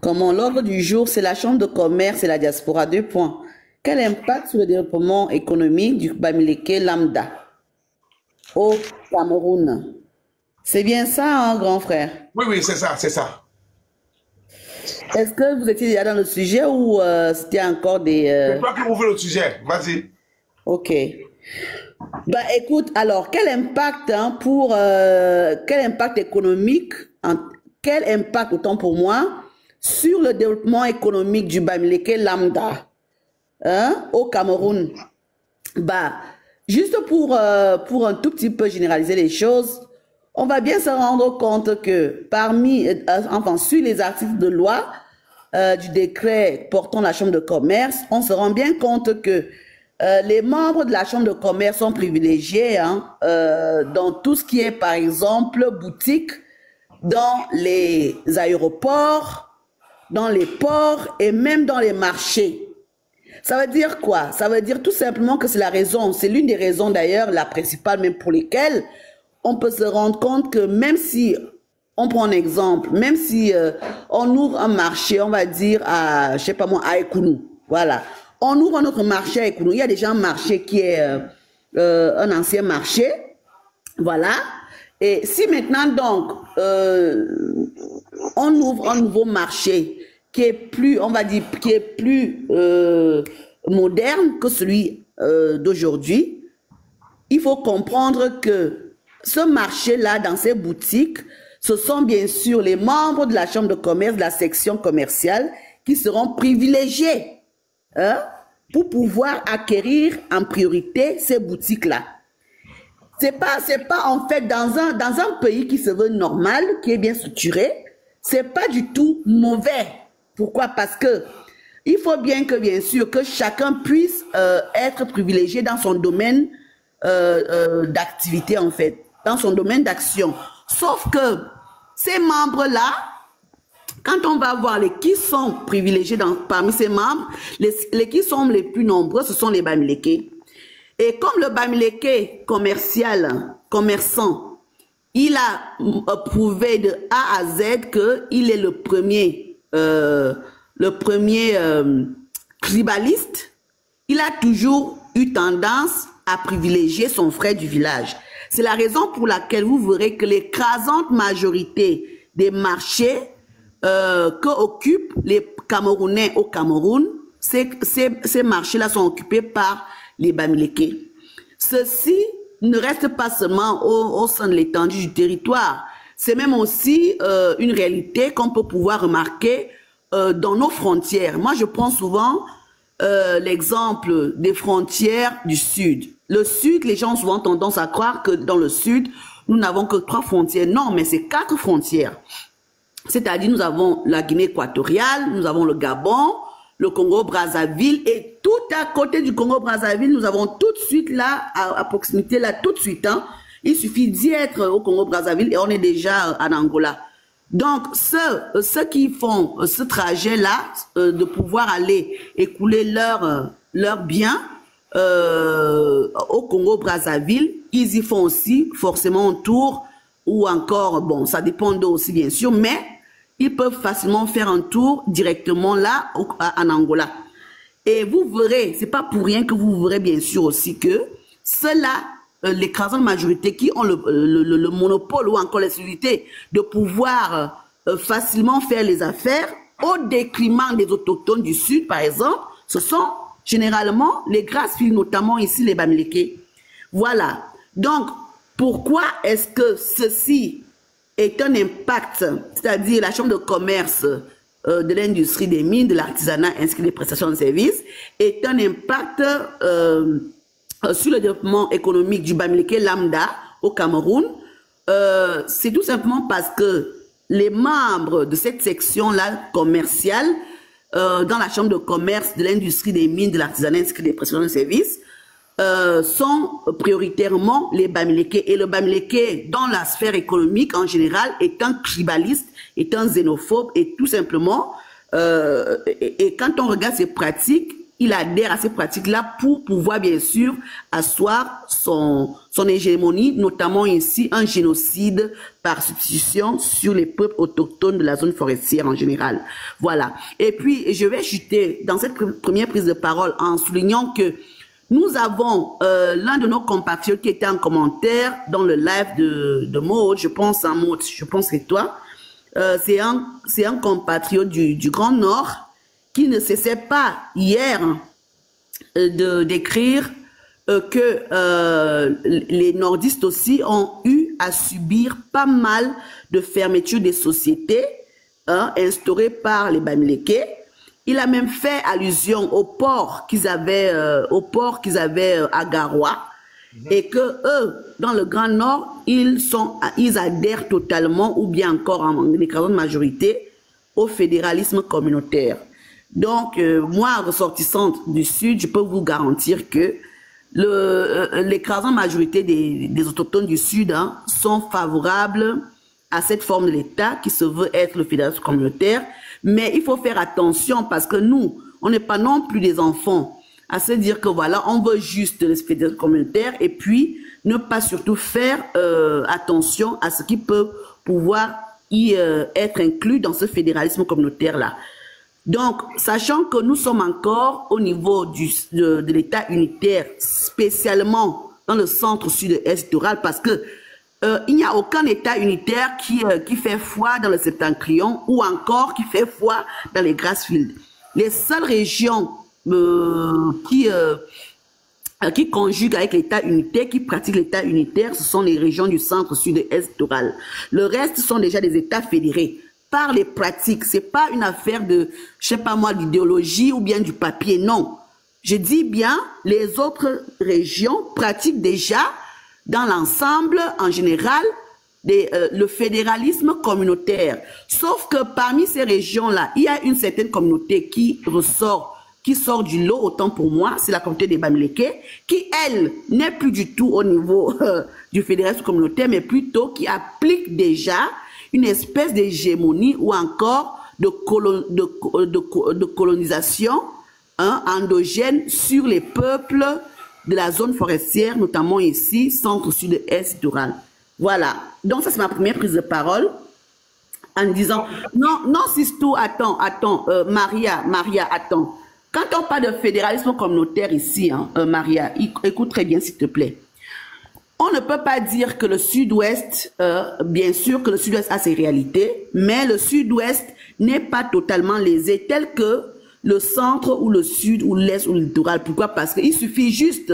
Speaker 4: l'ordre du jour, c'est la chambre de commerce et la diaspora. 2 points. Quel impact sur le développement économique du Bamileke lambda au Cameroun? C'est bien ça, hein, grand frère?
Speaker 1: Oui, c'est ça, c'est ça.
Speaker 4: Est-ce que vous étiez déjà dans le sujet ou c'était encore des...
Speaker 1: C'est toi qui ouvre le sujet, vas-y.
Speaker 4: Ok. Bah écoute, alors, quel impact quel impact économique, quel impact, autant pour moi, sur le développement économique du Bamileke lambda au Cameroun? Bah, juste pour un tout petit peu généraliser les choses, on va bien se rendre compte que sur les articles de loi du décret portant la chambre de commerce, on se rend bien compte que les membres de la chambre de commerce sont privilégiés dans tout ce qui est, par exemple, boutique, dans les aéroports, dans les ports et même dans les marchés. Ça veut dire quoi? Ça veut dire tout simplement que c'est l'une des raisons d'ailleurs, la principale même pour lesquelles on peut se rendre compte que même si, on prend un exemple, même si on ouvre un marché, on va dire à, je sais pas moi, à Ekounou, voilà. On ouvre notre marché à Ekounou. Il y a déjà un marché qui est un ancien marché, voilà. Et si maintenant donc, on ouvre un nouveau marché qui est plus, on va dire, qui est plus moderne que celui d'aujourd'hui, il faut comprendre que ce marché-là, dans ces boutiques, ce sont bien sûr les membres de la chambre de commerce, de la section commerciale, qui seront privilégiés pour pouvoir acquérir en priorité ces boutiques-là. C'est pas en fait dans un pays qui se veut normal, qui est bien structuré, c'est pas du tout mauvais. Pourquoi? Parce que il faut bien sûr que chacun puisse être privilégié dans son domaine d'activité en fait, dans son domaine d'action. Sauf que ces membres-là, quand on va voir qui sont privilégiés parmi ces membres, les qui sont les plus nombreux, ce sont les Bamileke. Et comme le Bamileke commerçant, il a prouvé de A à Z qu'il est le premier tribaliste, il a toujours eu tendance à privilégier son frère du village. C'est la raison pour laquelle vous verrez que l'écrasante majorité des marchés qu'occupent les Camerounais au Cameroun, ces marchés-là sont occupés par les Bamileke. Ceci ne reste pas seulement au sein de l'étendue du territoire, c'est même aussi une réalité qu'on peut pouvoir remarquer dans nos frontières. Moi, je prends souvent l'exemple des frontières du Sud. Le Sud, les gens ont souvent tendance à croire que dans le Sud, nous n'avons que 3 frontières. Non, mais c'est 4 frontières. C'est-à-dire, nous avons la Guinée équatoriale, nous avons le Gabon, le Congo-Brazzaville, et tout à côté du Congo-Brazzaville, nous avons tout de suite là, à proximité, là, tout de suite, il suffit d'y être au Congo-Brazzaville et on est déjà en Angola. Donc, ceux qui font ce trajet-là, de pouvoir aller écouler leurs biens au Congo-Brazzaville, ils y font aussi forcément un tour, ou encore, bon, ça dépend d'eux aussi bien sûr, mais ils peuvent facilement faire un tour directement là, en Angola. Et vous verrez, c'est pas pour rien que vous verrez bien sûr aussi que ceux-là l'écrasante majorité qui ont le monopole ou encore l'exclusivité de pouvoir facilement faire les affaires au détriment des autochtones du Sud, par exemple, ce sont généralement les Grassfield, notamment ici les Bamileke. Voilà. Donc, pourquoi est-ce que ceci est un impact, c'est-à-dire la chambre de commerce de l'industrie des mines, de l'artisanat ainsi que des prestations de services, est un impact sur le développement économique du Bamileke lambda au Cameroun? C'est tout simplement parce que les membres de cette section-là commerciale dans la chambre de commerce de l'industrie des mines, de l'artisanat ainsi que des prestations de services sont prioritairement les Bamileke. Et le Bamileke, dans la sphère économique en général, est un tribaliste, est un xénophobe et tout simplement, et quand on regarde ces pratiques, il adhère à ces pratiques-là pour pouvoir bien sûr asseoir son hégémonie, notamment ici un génocide par substitution sur les peuples autochtones de la zone forestière en général. Voilà. Et puis, je vais chuter dans cette première prise de parole en soulignant que nous avons l'un de nos compatriotes qui était en commentaire dans le live de Maud, je pense que c'est toi. C'est un compatriote du Grand Nord qui ne cessait pas hier d'écrire que les nordistes aussi ont eu à subir pas mal de fermetures des sociétés instaurées par les Bamileke. Il a même fait allusion au port qu'ils avaient, à Garoua, et que eux, dans le Grand Nord, ils adhèrent totalement, ou bien encore en écrasante majorité, au fédéralisme communautaire. Donc, moi, ressortissante du Sud, je peux vous garantir que l'écrasante majorité des autochtones du Sud sont favorables à cette forme de l'État qui se veut être le fédéralisme communautaire. Mais il faut faire attention parce que nous, on n'est pas non plus des enfants à se dire que voilà, on veut juste le fédéralisme communautaire et puis ne pas surtout faire attention à ce qui peut pouvoir y être inclus dans ce fédéralisme communautaire-là. Donc, sachant que nous sommes encore au niveau de l'État unitaire, spécialement dans le centre sud-est rural, parce que il n'y a aucun État unitaire qui fait foi dans le Septentrion ou encore qui fait foi dans les Grassfield. Les seules régions qui conjuguent avec l'État unitaire, qui pratiquent l'État unitaire, ce sont les régions du centre sud-est rural. Le reste sont déjà des États fédérés. Par les pratiques, c'est pas une affaire de, je sais pas moi, d'idéologie ou bien du papier, non. Je dis bien, les autres régions pratiquent déjà, dans l'ensemble, en général, le fédéralisme communautaire. Sauf que parmi ces régions-là, il y a une certaine communauté qui sort du lot, autant pour moi, c'est la communauté des Bamileke, qui, elle, n'est plus du tout au niveau du fédéralisme communautaire, mais plutôt qui applique déjà une espèce d'hégémonie ou encore de colonisation endogène sur les peuples de la zone forestière, notamment ici, centre-sud-est rural. Voilà. Donc, ça, c'est ma première prise de parole en disant, non, Sisto, attends, Maria, attends. Quand on parle de fédéralisme communautaire ici, Maria, écoute très bien, s'il te plaît. On ne peut pas dire que le Sud-Ouest, bien sûr que le Sud-Ouest a ses réalités, mais le Sud-Ouest n'est pas totalement lésé tel que le centre ou le Sud ou l'Est ou le littoral. Pourquoi? Parce qu'il suffit juste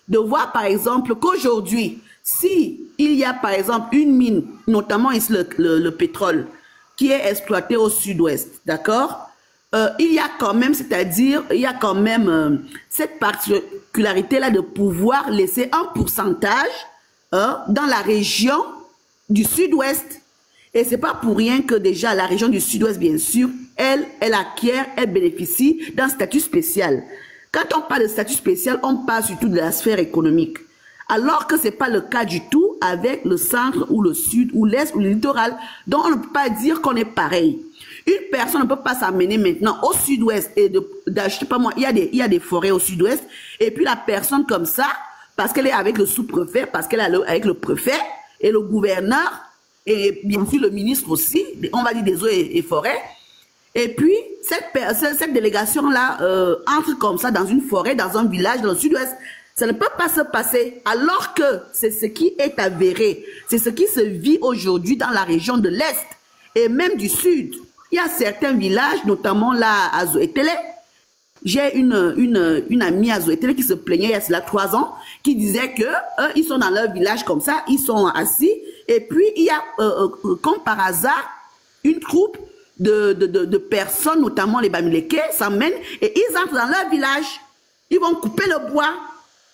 Speaker 4: de voir par exemple qu'aujourd'hui, si il y a par exemple une mine, notamment ici le pétrole, qui est exploité au Sud-Ouest, d'accord? Il y a quand même, c'est-à-dire, il y a quand même cette particularité-là de pouvoir laisser un pourcentage dans la région du Sud-Ouest. Et c'est pas pour rien que déjà la région du Sud-Ouest, bien sûr, elle acquiert, elle bénéficie d'un statut spécial. Quand on parle de statut spécial, on parle surtout de la sphère économique. Alors que c'est pas le cas du tout avec le centre ou le sud ou l'est ou le littoral. Donc on ne peut pas dire qu'on est pareil. Une personne ne peut pas s'amener maintenant au sud-ouest et d'acheter, pas moi, il y a des forêts au sud-ouest, et puis la personne comme ça, parce qu'elle est avec le sous-préfet, parce qu'elle est avec le préfet et le gouverneur, et bien sûr le ministre aussi, on va dire des eaux et forêts, et puis cette délégation-là entre comme ça dans une forêt, dans un village, dans le sud-ouest. Ça ne peut pas se passer alors que c'est ce qui est avéré. C'est ce qui se vit aujourd'hui dans la région de l'Est et même du Sud. Il y a certains villages, notamment là à Zoétélé. J'ai une amie à Zoétélé qui se plaignait il y a cela 3 ans, qui disait que ils sont dans leur village comme ça, ils sont assis, et puis il y a, comme par hasard, une troupe de personnes, notamment les Bamileke, s'emmènent et ils entrent dans leur village. Ils vont couper le bois.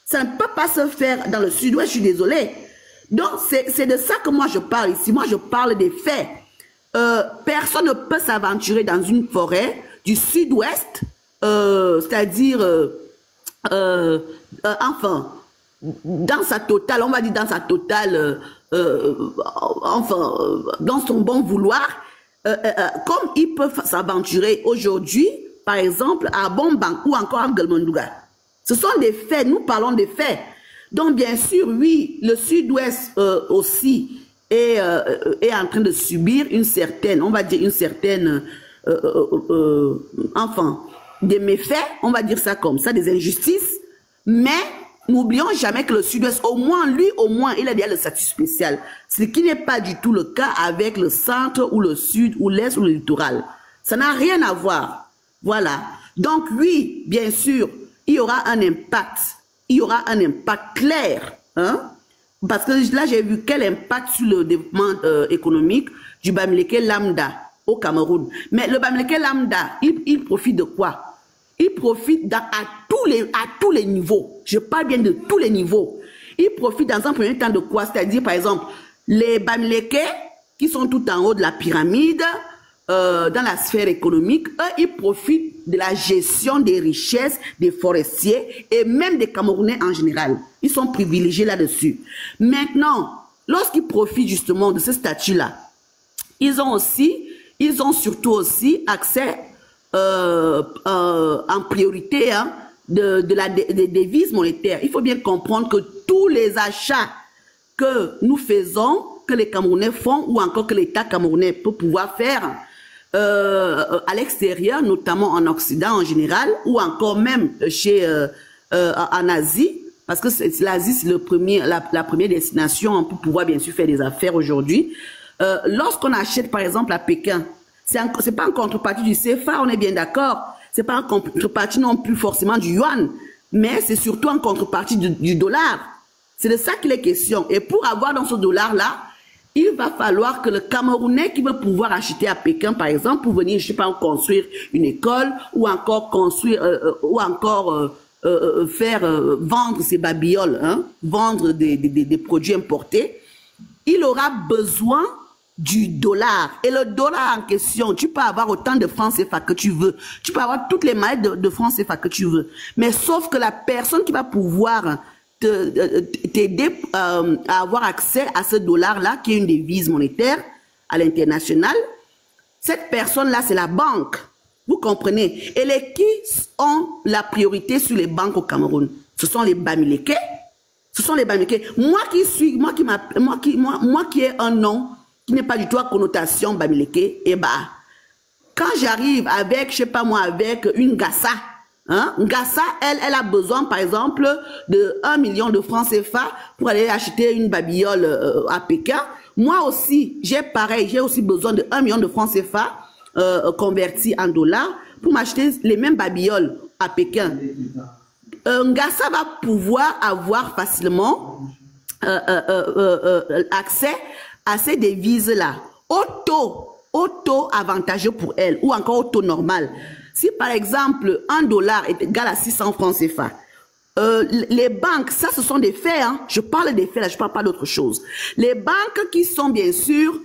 Speaker 4: Ça ne peut pas se faire dans le sud-ouest, je suis désolée. Donc, c'est de ça que moi je parle ici. Moi, je parle des faits. Personne ne peut s'aventurer dans une forêt du sud-ouest, c'est-à-dire, enfin, dans sa totale, on va dire dans sa totale, enfin, dans son bon vouloir, comme ils peuvent s'aventurer aujourd'hui, par exemple, à Bomban ou encore à Gelmondouga. Ce sont des faits, nous parlons des faits. Donc, bien sûr, oui, le sud-ouest aussi est en train de subir une certaine, on va dire une certaine, enfin, des méfaits, on va dire ça comme ça, des injustices, mais n'oublions jamais que le sud-ouest, au moins, lui, au moins, il a déjà le statut spécial. Ce qui n'est pas du tout le cas avec le centre ou le sud ou l'est ou le littoral. Ça n'a rien à voir. Voilà. Donc, oui, bien sûr, il y aura un impact. Il y aura un impact clair. Hein? Parce que là, j'ai vu quel impact sur le développement économique du Bamileke lambda au Cameroun. Mais le Bamileke lambda, il profite de quoi? Il profite à tous les niveaux. Je parle bien de tous les niveaux. Il profite dans un premier temps de quoi? C'est-à-dire, par exemple, les Bamileke qui sont tout en haut de la pyramide, dans la sphère économique, eux, ils profitent de la gestion des richesses des forestiers et même des Camerounais en général. Ils sont privilégiés là-dessus. Maintenant, lorsqu'ils profitent justement de ce statut-là, ils ont surtout aussi accès en priorité hein, des devises monétaires. Il faut bien comprendre que tous les achats que nous faisons, que les Camerounais font ou encore que l'État camerounais peut pouvoir faire à l'extérieur, notamment en Occident en général, ou encore même en Asie, parce que l'Asie c'est la première destination pour pouvoir bien sûr faire des affaires aujourd'hui. Lorsqu'on achète par exemple à Pékin, c'est pas en contrepartie du CFA, on est bien d'accord, c'est pas en contrepartie non plus forcément du yuan, mais c'est surtout en contrepartie du dollar. C'est de ça qu'il est question. Et pour avoir dans ce dollar-là, il va falloir que le Camerounais qui veut pouvoir acheter à Pékin, par exemple, pour venir, je sais pas, construire une école ou encore construire, faire vendre ses babioles, hein, vendre des produits importés, il aura besoin du dollar. Et le dollar en question, tu peux avoir autant de francs CFA que tu veux. Tu peux avoir toutes les mallettes de francs CFA que tu veux. Mais sauf que la personne qui va pouvoir t'aider à avoir accès à ce dollar-là, qui est une devise monétaire à l'international, cette personne-là, c'est la banque. Vous comprenez? Et les qui ont la priorité sur les banques au Cameroun? Ce sont les Bamileke. Ce sont les Bamileke. Moi qui ai un nom qui n'est pas du tout à connotation Bamileke, et bah, quand j'arrive avec, je sais pas moi, avec une Gassa, hein, Gassa, elle a besoin, par exemple, de 1 million de francs CFA pour aller acheter une babiole à Pékin. Moi aussi, j'ai aussi besoin de 1 million de francs CFA convertis en dollars pour m'acheter les mêmes babioles à Pékin. Gassa va pouvoir avoir facilement accès à ces devises-là, au taux avantageux pour elle, ou encore au taux normal. Si par exemple, 1 dollar est égal à 600 francs CFA, les banques, ça ce sont des faits, hein, je parle des faits là, je parle pas d'autre chose. Les banques qui sont bien sûr,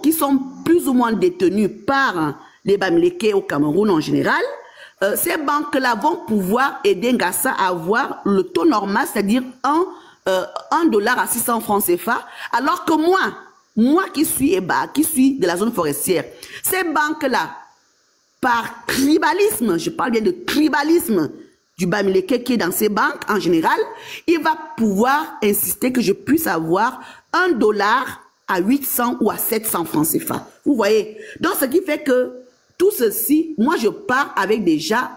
Speaker 4: qui sont plus ou moins détenues par les Bamileke au Cameroun en général, ces banques-là vont pouvoir aider Ngassa à avoir le taux normal, c'est-à-dire 1 dollar à 600 francs CFA, alors que moi qui suis de la zone forestière, ces banques-là, par tribalisme, je parle bien de tribalisme du Bamileke qui est dans ces banques en général, il va pouvoir insister que je puisse avoir 1 dollar à 800 ou à 700 francs CFA. Vous voyez? Donc, ce qui fait que tout ceci, moi, je pars avec déjà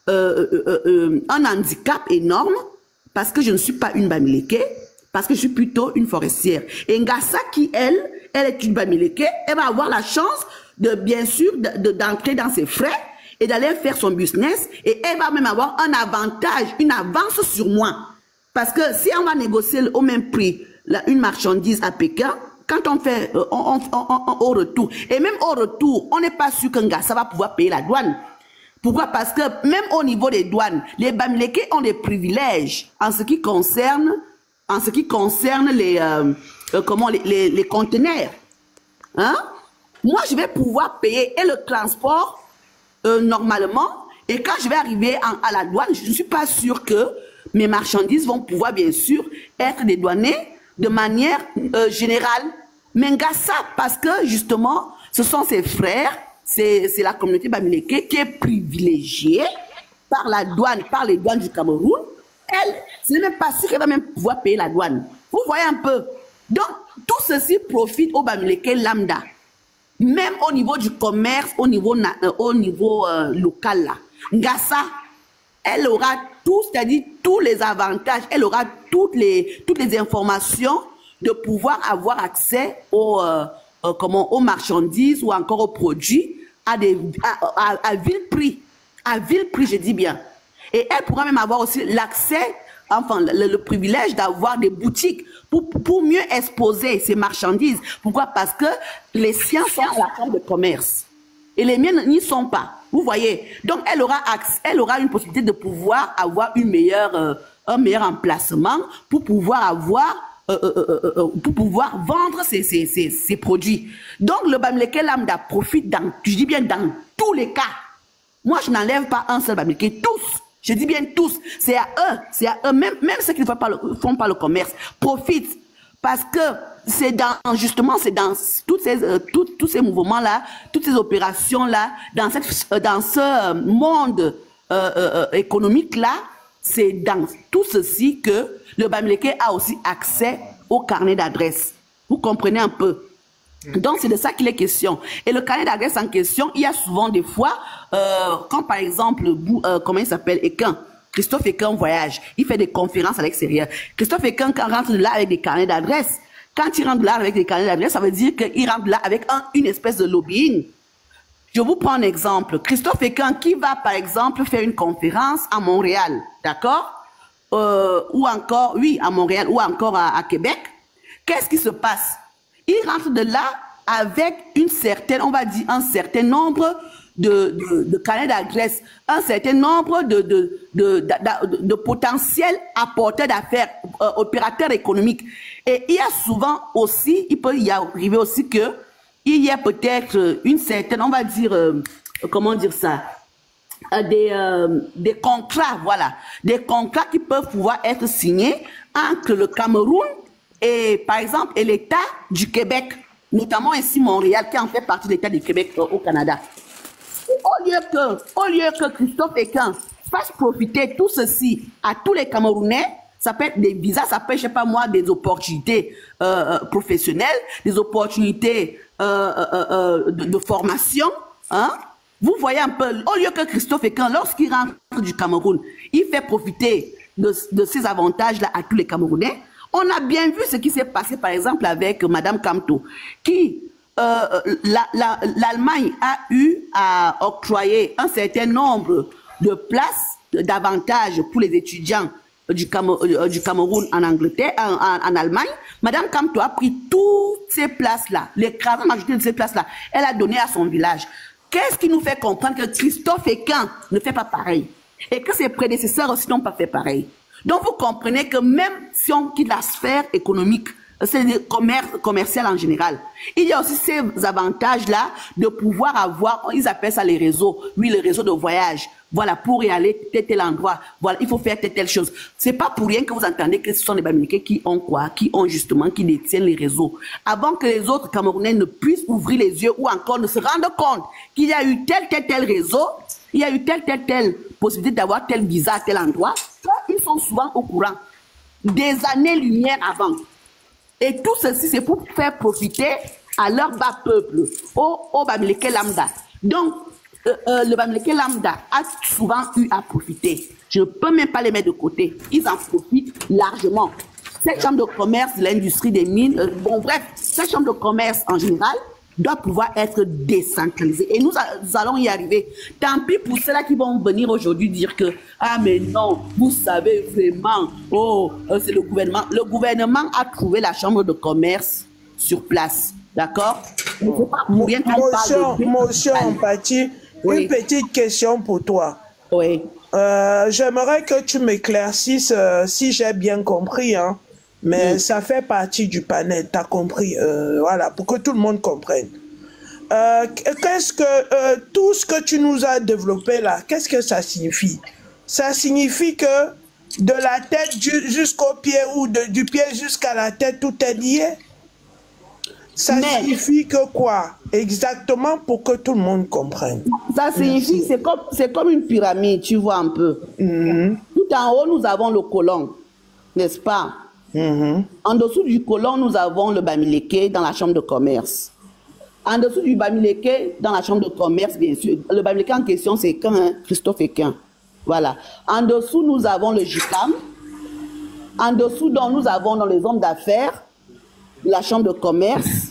Speaker 4: un handicap énorme parce que je ne suis pas une Bamileke, parce que je suis plutôt une forestière. Et Ngassa qui, elle est une Bamileke, elle va avoir la chance de, bien sûr, d'entrer dans ses frais et d'aller faire son business, et elle va même avoir un avantage, une avance sur moi. Parce que si on va négocier au même prix une marchandise à Pékin, quand on fait au retour, et même au retour, on n'est pas sûr qu'un gars ça va pouvoir payer la douane. Pourquoi? Parce que même au niveau des douanes, les Bamileke ont des privilèges en ce qui concerne les conteneurs. Hein? Moi, je vais pouvoir payer et le transport normalement, et quand je vais arriver à la douane, je ne suis pas sûr que mes marchandises vont pouvoir bien sûr être dédouanées de manière générale. Mais Ngassa, parce que justement, ce sont ses frères, c'est la communauté Bamileke qui est privilégiée par la douane, par les douanes du Cameroun. Elle, ce n'est même pas sûr qu'elle va même pouvoir payer la douane. Vous voyez un peu. Donc, tout ceci profite aux Bamileke lambda. Même au niveau du commerce, au niveau local là. Ngassa, elle aura tout, c'est-à-dire tous les avantages, elle aura toutes les informations de pouvoir avoir accès aux marchandises ou encore aux produits à vil prix. À vil prix, je dis bien. Et elle pourra même avoir aussi l'accès, enfin le privilège d'avoir des boutiques pour mieux exposer ses marchandises. Pourquoi? Parce que les siens sont à la chambre de commerce. Et les miennes n'y sont pas. Vous voyez? Donc, elle aura une possibilité de pouvoir avoir un meilleur emplacement pour pouvoir vendre ses produits. Donc, le Bamileke lambda profite je dis bien dans tous les cas. Moi, je n'enlève pas un seul Bamileke, tous. Je dis bien tous. C'est à eux, même ceux qui ne font pas le commerce, profitent. Parce que c'est dans tous ces mouvements-là, toutes ces opérations-là, dans ce monde économique-là, c'est dans tout ceci que le Bamileke a aussi accès au carnet d'adresse. Vous comprenez un peu? Donc, c'est de ça qu'il est question. Et le carnet d'adresse en question, il y a souvent des fois, quand par exemple, comment il s'appelle, Ekin, Christophe Ekin voyage, il fait des conférences à l'extérieur. Christophe Ekin, quand il rentre de là avec des carnets d'adresse, quand il rentre de là avec des carnets d'adresse, ça veut dire qu'il rentre de là avec une espèce de lobbying. Je vous prends un exemple. Christophe Ekin qui va, par exemple, faire une conférence à Montréal, d'accord? Ou encore, oui, à Montréal, ou encore à Québec. Qu'est-ce qui se passe? Il rentre de là avec un certain nombre de carnets d'adresse, un certain nombre de potentiels apporteurs d'affaires, opérateurs économiques. Et il y a souvent aussi, il peut y arriver aussi que il y a peut-être une certaine, on va dire, comment dire ça, des contrats, voilà, des contrats qui peuvent pouvoir être signés entre le Cameroun et, par exemple, et l'État du Québec, notamment ici Montréal, qui en fait partie de l'État du Québec au Canada. Et au lieu que Christophe Ekin fasse profiter tout ceci à tous les Camerounais, ça peut être des visas, ça peut être, je sais pas moi, des opportunités professionnelles, des opportunités de formation, hein? Vous voyez un peu, au lieu que Christophe Ekin, lorsqu'il rentre du Cameroun, il fait profiter de ces avantages-là à tous les Camerounais. On a bien vu ce qui s'est passé, par exemple, avec Madame Kamto, qui, l'Allemagne a eu à octroyer un certain nombre de places d'avantages pour les étudiants du Cameroun en Angleterre, en Allemagne. Madame Kamto a pris toutes ces places-là, l'écrasante majorité de ces places-là, elle a donné à son village. Qu'est-ce qui nous fait comprendre que Christophe Ekin ne fait pas pareil et que ses prédécesseurs aussi n'ont pas fait pareil? Donc vous comprenez que même si on quitte la sphère économique, c'est le commerce commercial en général, il y a aussi ces avantages-là de pouvoir avoir, ils appellent ça les réseaux, oui, les réseaux de voyage. Voilà, pour y aller tel endroit, voilà, il faut faire telle chose. C'est pas pour rien que vous entendez que ce sont les Bamileke qui ont quoi, qui détiennent les réseaux. Avant que les autres Camerounais ne puissent ouvrir les yeux ou encore ne se rendent compte qu'il y a eu tel réseau, il y a eu telle possibilité d'avoir tel visa à tel endroit, ils sont souvent au courant des années-lumière avant. Et tout ceci, c'est pour faire profiter à leur bas peuple, au Bamileke lambda. Donc, le Bamileke lambda a souvent eu à profiter. Je ne peux même pas les mettre de côté. Ils en profitent largement. Cette chambre de commerce de l'industrie des mines, bon bref, cette chambre de commerce en général doit pouvoir être décentralisée. Et nous allons y arriver. Tant pis pour ceux-là qui vont venir aujourd'hui dire que « Ah mais non, vous savez vraiment, oh, c'est le gouvernement. » Le gouvernement a trouvé la chambre de commerce sur place. D'accord?
Speaker 3: Motion empathie.
Speaker 4: Oui.
Speaker 3: Une petite question pour toi.
Speaker 4: Oui.
Speaker 3: J'aimerais que tu m'éclaircisses si j'ai bien compris, hein, mais ça fait partie du panel, tu as compris, voilà, pour que tout le monde comprenne. Qu'est-ce que tout ce que tu nous as développé là, qu'est-ce que ça signifie? Ça signifie que de la tête jusqu'au pied ou du pied jusqu'à la tête, tout est lié? Ça signifie que quoi? Exactement pour que tout le monde comprenne.
Speaker 4: Ça signifie, c'est comme une pyramide, tu vois un peu. Tout en haut, nous avons le colon, n'est-ce pas? En dessous du colon, nous avons le Bamileke dans la chambre de commerce. En dessous du Bamileke, dans la chambre de commerce, bien sûr. Le Bamileke en question, c'est Christophe Equin. Voilà. En dessous, nous avons le JICAM. En dessous, nous avons dans les hommes d'affaires, la chambre de commerce,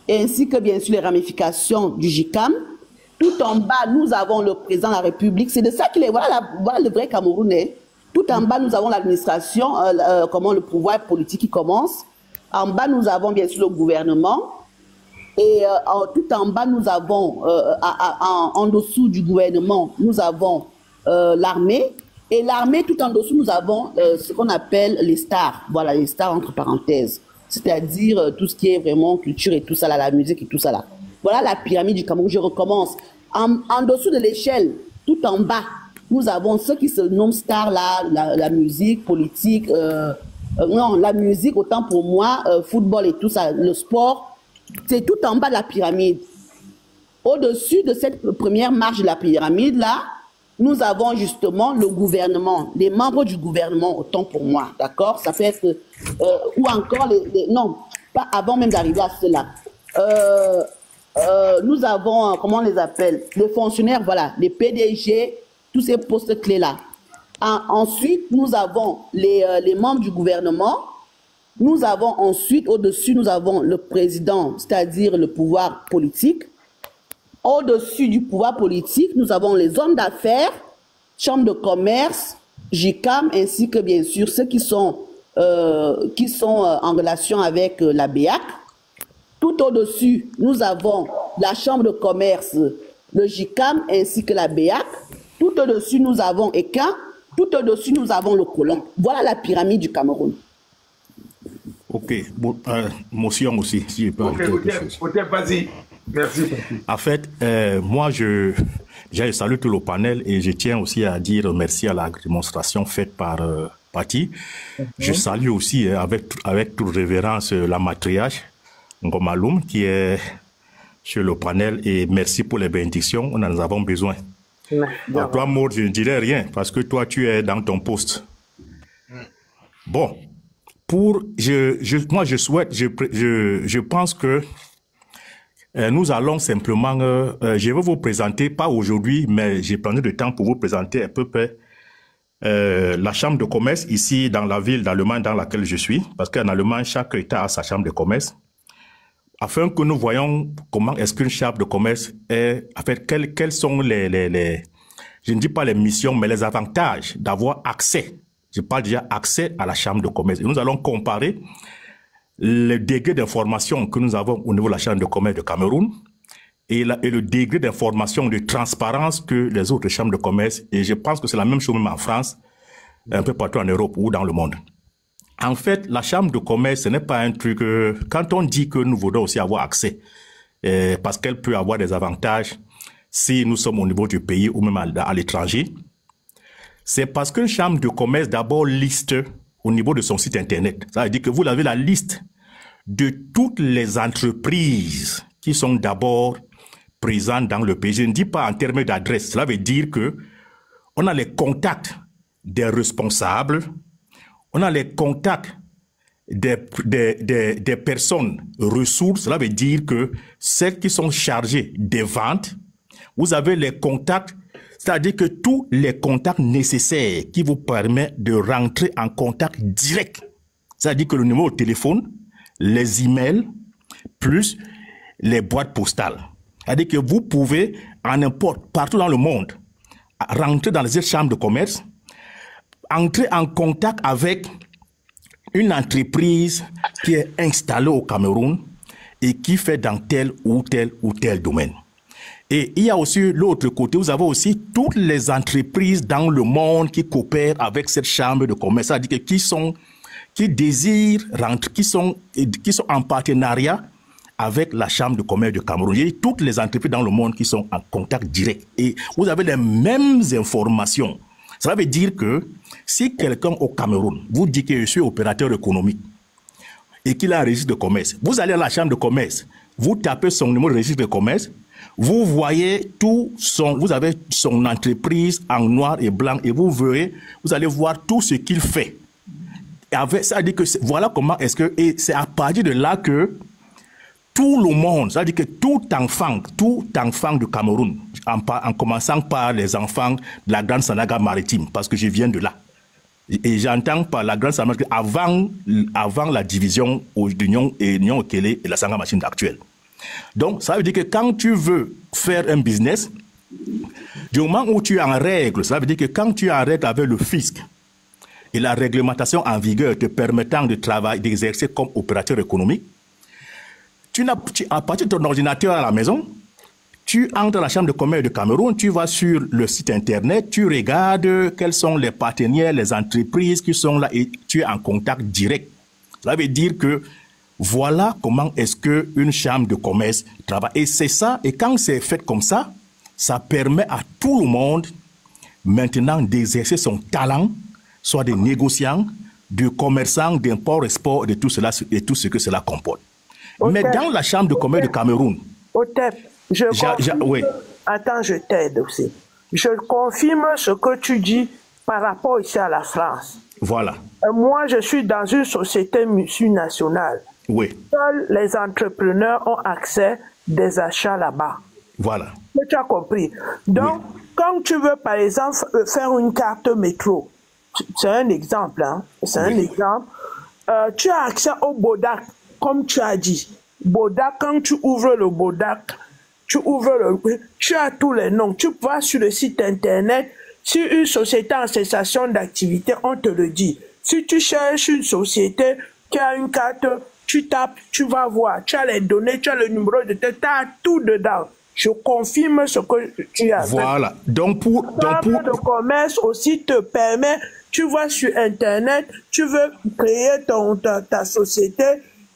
Speaker 4: ainsi que bien sûr les ramifications du JICAM. Tout en bas, nous avons le président de la République. C'est de ça qu'il est. Voilà le vrai Camerounais. Tout en bas, nous avons l'administration, comment le pouvoir politique qui commence. En bas, nous avons bien sûr le gouvernement. Et tout en bas, nous avons, en dessous du gouvernement, nous avons l'armée. Et l'armée, tout en dessous, nous avons ce qu'on appelle les stars. Voilà, les stars entre parenthèses. C'est-à-dire tout ce qui est vraiment culture et tout ça, là, la musique et tout ça. Là. Voilà la pyramide du Cameroun. Je recommence. En dessous de l'échelle, tout en bas, nous avons ceux qui se nomment stars, là, la musique, politique. Non, la musique, autant pour moi, football et tout ça, le sport. C'est tout en bas de la pyramide. Au-dessus de cette première marche de la pyramide, là, nous avons justement le gouvernement, les membres du gouvernement, autant pour moi, d'accord? Ça fait que, ou encore, non, pas avant même d'arriver à cela. Nous avons, comment on les appelle? Les fonctionnaires, voilà, les PDG, tous ces postes clés-là. Ensuite, nous avons les membres du gouvernement. Nous avons ensuite, au-dessus, nous avons le président, c'est-à-dire le pouvoir politique. Au-dessus du pouvoir politique, nous avons les hommes d'affaires, chambre de commerce, JICAM, ainsi que bien sûr ceux qui sont en relation avec la BEAC. Tout au-dessus, nous avons la chambre de commerce, le JICAM, ainsi que la BEAC. Tout au-dessus, nous avons ECAN. Tout au-dessus, nous avons le colon. Voilà la pyramide du Cameroun.
Speaker 5: Ok, motion aussi, si je peux ajouter quelque chose.
Speaker 1: Ok, vas-y. Merci.
Speaker 5: En fait, moi, je salue tout le panel et je tiens aussi à dire merci à la démonstration faite par Patty. Je salue aussi, avec toute révérence, la matriarche Ngomaloum qui est sur le panel et merci pour les bénédictions, on en avons besoin. À toi, Maud, je ne dirais rien parce que toi, tu es dans ton poste. Bon, moi, je souhaite, je pense que nous allons simplement, je vais vous présenter, pas aujourd'hui, mais j'ai pris du temps pour vous présenter à peu près la chambre de commerce ici dans la ville d'Allemagne dans laquelle je suis, parce qu'en Allemagne, chaque État a sa chambre de commerce, afin que nous voyons comment est-ce qu'une chambre de commerce est, en fait, quels sont je ne dis pas les missions, mais les avantages d'avoir accès, je parle déjà accès à la chambre de commerce. Et nous allons comparer le degré d'information que nous avons au niveau de la chambre de commerce de Cameroun et le degré d'information de transparence que les autres chambres de commerce, et je pense que c'est la même chose même en France, un peu partout en Europe ou dans le monde. En fait, la chambre de commerce, ce n'est pas un truc, quand on dit que nous voudrons aussi avoir accès, parce qu'elle peut avoir des avantages si nous sommes au niveau du pays ou même à l'étranger, c'est parce qu'une chambre de commerce d'abord liste au niveau de son site internet. Ça veut dire que vous avez la liste de toutes les entreprises qui sont d'abord présentes dans le pays. Je ne dis pas en termes d'adresse. Cela veut dire que on a les contacts des responsables, on a les contacts des personnes ressources. Cela veut dire que celles qui sont chargées des ventes, vous avez les contacts, c'est-à-dire que tous les contacts nécessaires qui vous permettent de rentrer en contact direct. C'est-à-dire que le numéro de téléphone, les emails, plus les boîtes postales. C'est-à-dire que vous pouvez, en n'importe, partout dans le monde, rentrer dans les chambres de commerce, entrer en contact avec une entreprise qui est installée au Cameroun et qui fait dans tel ou tel domaine. Et il y a aussi l'autre côté, vous avez aussi toutes les entreprises dans le monde qui coopèrent avec cette chambre de commerce, c'est-à-dire qui désirent rentrer, qui sont en partenariat avec la chambre de commerce du Cameroun. Il y a toutes les entreprises dans le monde qui sont en contact direct. Et vous avez les mêmes informations. Ça veut dire que si quelqu'un au Cameroun vous dit que je suis opérateur économique et qu'il a un registre de commerce, vous allez à la chambre de commerce, vous tapez son numéro de registre de commerce, vous voyez vous avez son entreprise en noir et blanc et vous allez voir tout ce qu'il fait. Ça veut dire que voilà comment est-ce que, et c'est à partir de là que tout le monde, c'est-à-dire que tout enfant du Cameroun, en commençant par les enfants de la Grande Sanaga maritime, parce que je viens de là, et j'entends par la Grande Sanaga avant la division d'Union Okele et la Sanaga machine actuelle. Donc, ça veut dire que quand tu veux faire un business, du moment où tu es en règle, ça veut dire que quand tu es en règle avec le fisc et la réglementation en vigueur te permettant de travailler, d'exercer comme opérateur économique, à partir de ton ordinateur à la maison, tu entres dans la chambre de commerce du Cameroun, tu vas sur le site internet, tu regardes quels sont les partenaires, les entreprises qui sont là et tu es en contact direct. Ça veut dire que voilà comment est-ce qu'une chambre de commerce travaille. Et c'est ça, et quand c'est fait comme ça, ça permet à tout le monde maintenant d'exercer son talent, soit des négociants, de commerçants, d'import-export, de tout cela et tout ce que cela comporte. Mais dans la chambre de commerce du Cameroun...
Speaker 3: Otep, oui. Attends, je t'aide aussi. Je confirme ce que tu dis par rapport ici à la France.
Speaker 5: Voilà.
Speaker 3: Moi, je suis dans une société multinationale.
Speaker 5: Oui.
Speaker 3: Seuls les entrepreneurs ont accès des achats là-bas.
Speaker 5: Voilà.
Speaker 3: Tu as compris. Donc, quand tu veux, par exemple, faire une carte métro, c'est un exemple, hein? C'est un exemple. Tu as accès au Bodac, comme tu as dit. Bodac, quand tu ouvres le Bodac, tu as tous les noms. Tu vas sur le site internet, sur une société en cessation d'activité, on te le dit. Si tu cherches une société qui a une carte, tu tapes, tu vas voir. Tu as les données, tu as le numéro de tête, tu as tout dedans. Je confirme ce que tu as.
Speaker 5: Voilà. Donc pour
Speaker 3: de commerce aussi te permet, tu vas sur internet, tu veux créer ta société,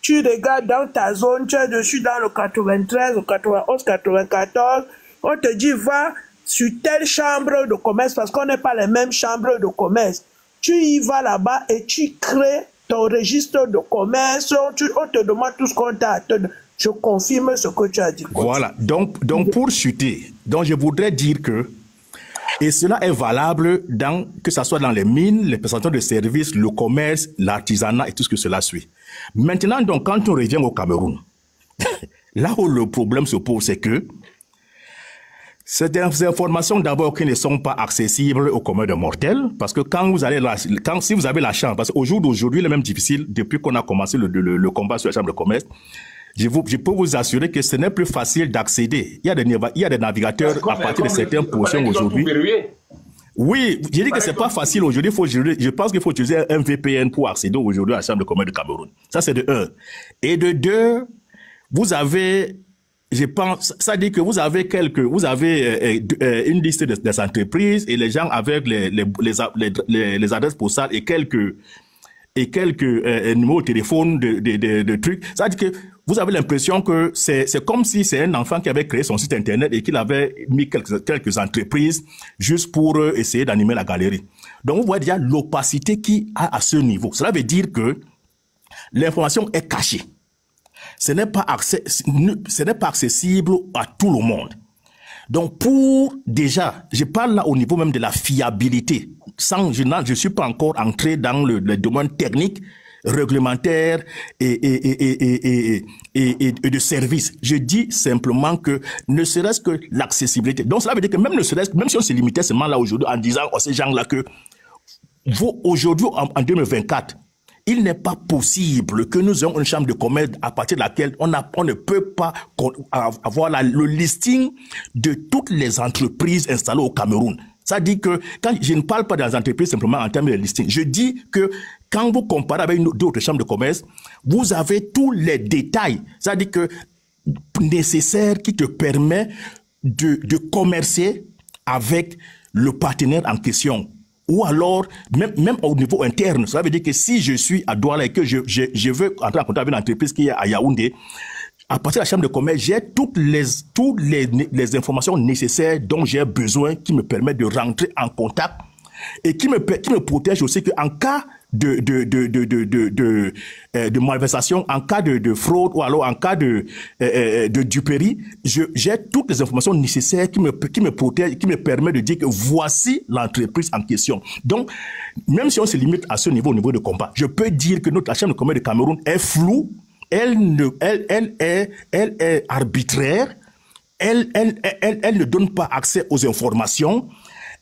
Speaker 3: tu regardes dans ta zone, tu es dessus dans le 93, le 91, 94, on te dit va sur telle chambre de commerce parce qu'on n'est pas les mêmes chambres de commerce. Tu y vas là-bas et tu crées ton registre de commerce, on te demande tout ce qu'on t'a. Je confirme ce que tu as dit.
Speaker 5: Voilà. Donc pour chuter, donc je voudrais dire que, et cela est valable que ce soit dans les mines, les prestations de services, le commerce, l'artisanat et tout ce que cela suit. Maintenant, donc, quand on revient au Cameroun, là où le problème se pose, c'est que ces informations d'abord qui ne sont pas accessibles au commun des mortels, parce que si vous avez la chance, parce qu'au jour d'aujourd'hui, il est même difficile, depuis qu'on a commencé le combat sur la chambre de commerce, je peux vous assurer que ce n'est plus facile d'accéder. Il y a des navigateurs à partir de certaines portions aujourd'hui. Oui, j'ai dit que c'est pas facile aujourd'hui. Je pense qu'il faut utiliser un VPN pour accéder aujourd'hui à la chambre de commerce du Cameroun. Ça, c'est de 1. Et de 2, vous avez, je pense, ça dit que vous avez une liste des entreprises et les gens avec les adresses postales et quelques numéros de téléphone de trucs. Ça dit que vous avez l'impression que c'est comme si c'est un enfant qui avait créé son site internet et qu'il avait mis quelques entreprises juste pour essayer d'animer la galerie. Donc, vous voyez déjà l'opacité qu'il a à ce niveau. Cela veut dire que l'information est cachée. Ce n'est pas accessible à tout le monde. Donc, je parle là au niveau même de la fiabilité. Je ne suis pas encore entré dans le domaine technique réglementaires et de services. Je dis simplement que ne serait-ce que l'accessibilité. Donc cela veut dire que même si on se limitait seulement là aujourd'hui en disant à ces gens-là que vous aujourd'hui en 2024, il n'est pas possible que nous ayons une chambre de commerce à partir de laquelle on ne peut pas avoir le listing de toutes les entreprises installées au Cameroun. Ça dit que, quand je ne parle pas des entreprises simplement en termes de listing, je dis que quand vous comparez avec d'autres chambres de commerce, vous avez tous les détails. Ça dit que nécessaire qui te permet de commercer avec le partenaire en question. Ou alors, même au niveau interne, ça veut dire que si je suis à Douala et que je veux entrer en contact avec une entreprise qui est à Yaoundé, à partir de la chambre de commerce, j'ai toutes les informations nécessaires dont j'ai besoin qui me permettent de rentrer en contact et qui me protège aussi qu'en cas de malversation, en cas de fraude ou alors en cas de duperie, j'ai toutes les informations nécessaires qui me protègent, qui me permettent de dire que voici l'entreprise en question. Donc, même si on se limite à ce niveau, au niveau de combat, je peux dire que la chambre de commerce de Cameroun est floue, elle est arbitraire, elle ne donne pas accès aux informations,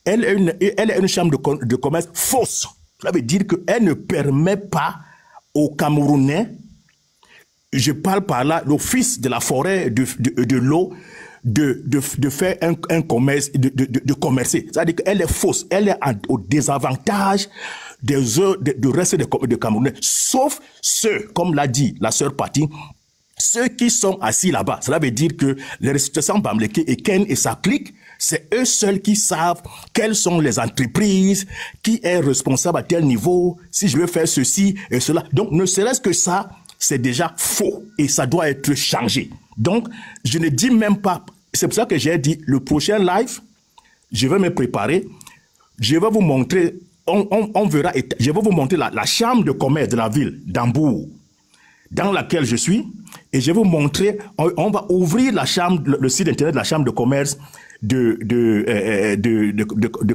Speaker 5: elle est une chambre de commerce fausse. Ça veut dire qu'elle ne permet pas aux Camerounais, je parle par là, l'office de la forêt, de l'eau, de faire un commerce, de commercer. C'est-à-dire qu'elle est fausse, elle est au désavantage du reste des Camerounais, sauf ceux, comme l'a dit la sœur Pati, ceux qui sont assis là-bas. Cela veut dire que les ressortissants Bamileke et Ken et sa clique, c'est eux seuls qui savent quelles sont les entreprises, qui est responsable à tel niveau, si je veux faire ceci et cela. Donc, ne serait-ce que ça, c'est déjà faux et ça doit être changé. Donc, je ne dis même pas, c'est pour ça que j'ai dit, le prochain live, je vais me préparer, je vais vous montrer, on verra, je vais vous montrer la chambre de commerce de la ville d'Hambourg, dans laquelle je suis, et je vais vous montrer, on va ouvrir la chambre, le site internet de la chambre de commerce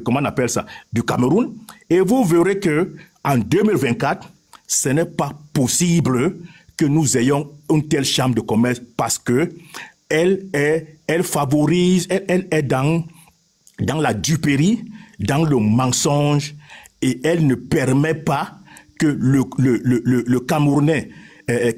Speaker 5: comment on appelle ça, du Cameroun, et vous verrez que en 2024, ce n'est pas possible que nous ayons une telle chambre de commerce parce que elle favorise, elle est dans la duperie, dans le mensonge, et elle ne permet pas que le Camerounais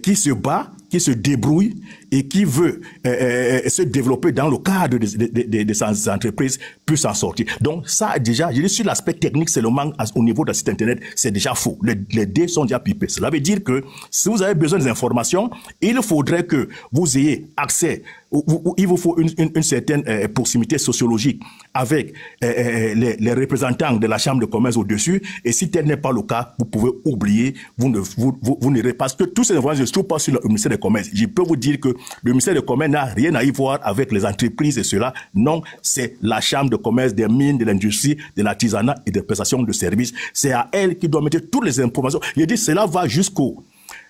Speaker 5: qui se bat, qui se débrouille et qui veut se développer dans le cadre de ces entreprises puisse en sortir. Donc ça déjà, je dis sur l'aspect technique seulement au niveau de site internet, c'est déjà faux. Les dés sont déjà pipés. Cela veut dire que si vous avez besoin des informations, il faudrait que vous ayez accès, il vous faut une certaine proximité sociologique avec les représentants de la chambre de commerce au-dessus, et si tel n'est pas le cas, vous pouvez oublier, vous n'irez pas, parce que tous ces informations ne se trouvent pas sur le ministère des Commerces. Je peux vous dire que le ministère des Commerces n'a rien à y voir avec les entreprises et cela. Non, c'est la chambre de commerce des mines, de l'industrie, de l'artisanat et des prestations de services. C'est à elle qui doit mettre toutes les informations. Je dis, cela va jusqu'au,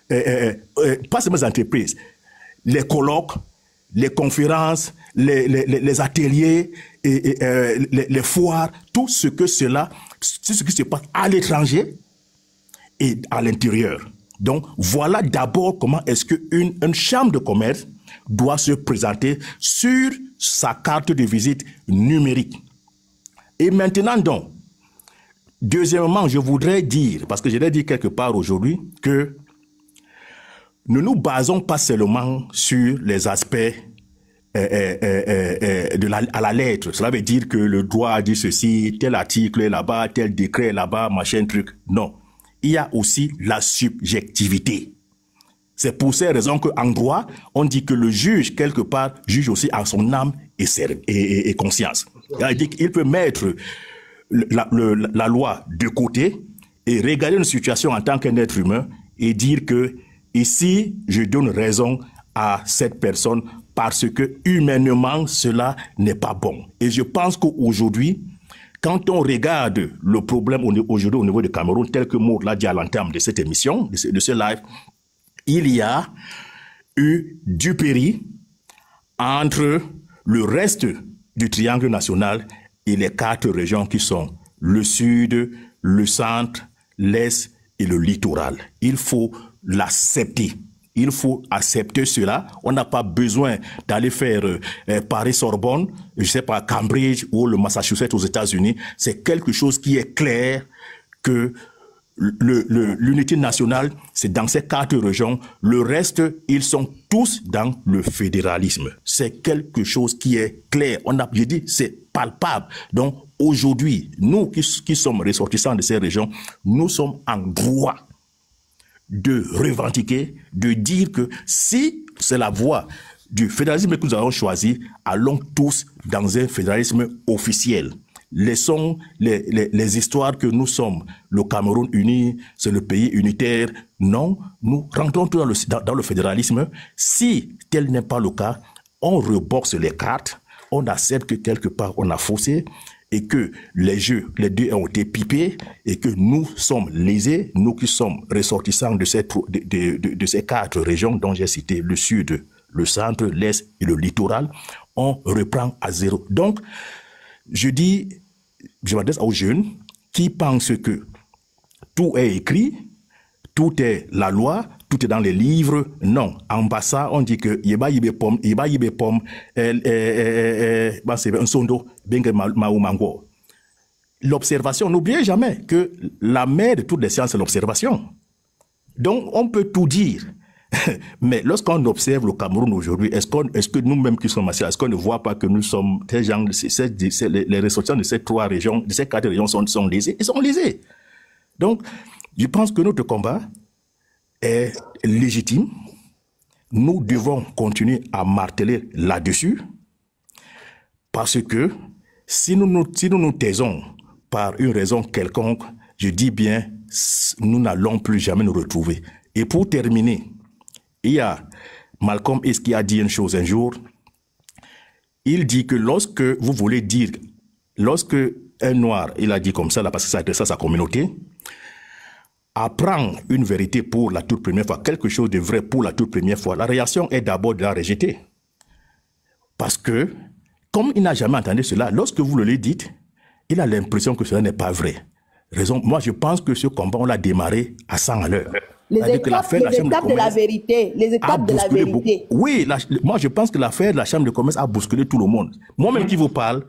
Speaker 5: pas seulement les entreprises, les colloques, les conférences, les ateliers, les foires, tout ce qui se passe à l'étranger et à l'intérieur. Donc, voilà d'abord comment est-ce qu'une chambre de commerce doit se présenter sur sa carte de visite numérique. Et maintenant donc, deuxièmement, je voudrais dire, parce que je l'ai dit quelque part aujourd'hui, que ne nous basons pas seulement sur les aspects à la lettre. Cela veut dire que le droit dit ceci, tel article est là-bas, tel décret est là-bas, machin truc. Non. Il y a aussi la subjectivité. C'est pour ces raisons qu'en droit, on dit que le juge, quelque part, juge aussi à son âme et conscience. Il peut mettre la loi de côté et regarder une situation en tant qu'un être humain et dire que ici, je donne raison à cette personne parce que humainement, cela n'est pas bon. Et je pense qu'aujourd'hui, quand on regarde le problème aujourd'hui au niveau du Cameroun, tel que Maud l'a dit à l'entame de cette émission, de ce live, il y a eu duperie entre le reste du triangle national et les 4 régions qui sont le sud, le centre, l'est et le littoral. Il faut l'accepter. Il faut accepter cela. On n'a pas besoin d'aller faire Paris-Sorbonne, je sais pas, Cambridge ou le Massachusetts aux États-Unis. C'est quelque chose qui est clair que l'unité nationale, c'est dans ces 4 régions. Le reste, ils sont tous dans le fédéralisme. C'est quelque chose qui est clair. J'ai dit, c'est palpable. Donc, aujourd'hui, nous qui sommes ressortissants de ces régions, nous sommes en droit de revendiquer, de dire que si c'est la voie du fédéralisme que nous avons choisi, allons tous dans un fédéralisme officiel. Laissons les histoires que nous sommes le Cameroun uni, c'est le pays unitaire. Non, nous rentrons tous dans le fédéralisme. Si tel n'est pas le cas, on reboxe les cartes, on accepte que quelque part on a faussé et que les deux ont été pipés et que nous sommes lésés, nous qui sommes ressortissants de ces 4 régions dont j'ai cité le sud, le centre, l'est et le littoral, on reprend à zéro. Donc, je m'adresse aux jeunes qui pensent que tout est écrit, tout est la loi, tout est dans les livres. Non, en bas on dit que yeba yibe pom, c'est un sondo, bengue mango. L'observation, n'oubliez jamais que la mère de toutes les sciences, c'est l'observation. Donc, on peut tout dire. Mais lorsqu'on observe le Cameroun aujourd'hui, est-ce que nous-mêmes qui sommes assis, est-ce qu'on ne voit pas que nous sommes, les ressortissants de ces 3 régions, de ces 4 régions sont lésés? Ils sont lésés. Donc, je pense que notre combat est légitime. Nous devons continuer à marteler là-dessus parce que si nous nous taisons par une raison quelconque, je dis bien, nous n'allons plus jamais nous retrouver. Et pour terminer, il y a Malcolm X qui a dit une chose un jour. Il dit que lorsque vous voulez dire, lorsque un noir, il a dit comme ça, là, parce que ça adresse à sa communauté, apprend une vérité pour la toute première fois, quelque chose de vrai pour la toute première fois, la réaction est d'abord de la rejeter. Parce que, comme il n'a jamais entendu cela, lorsque vous le dites, il a l'impression que cela n'est pas vrai. Moi, je pense que ce combat, on l'a démarré à 100 à l'heure.
Speaker 4: Les étapes de la vérité. Les étapes de la vérité.
Speaker 5: Oui, moi je pense que l'affaire de la Chambre de commerce a bousculé tout le monde. Moi-même qui vous parle,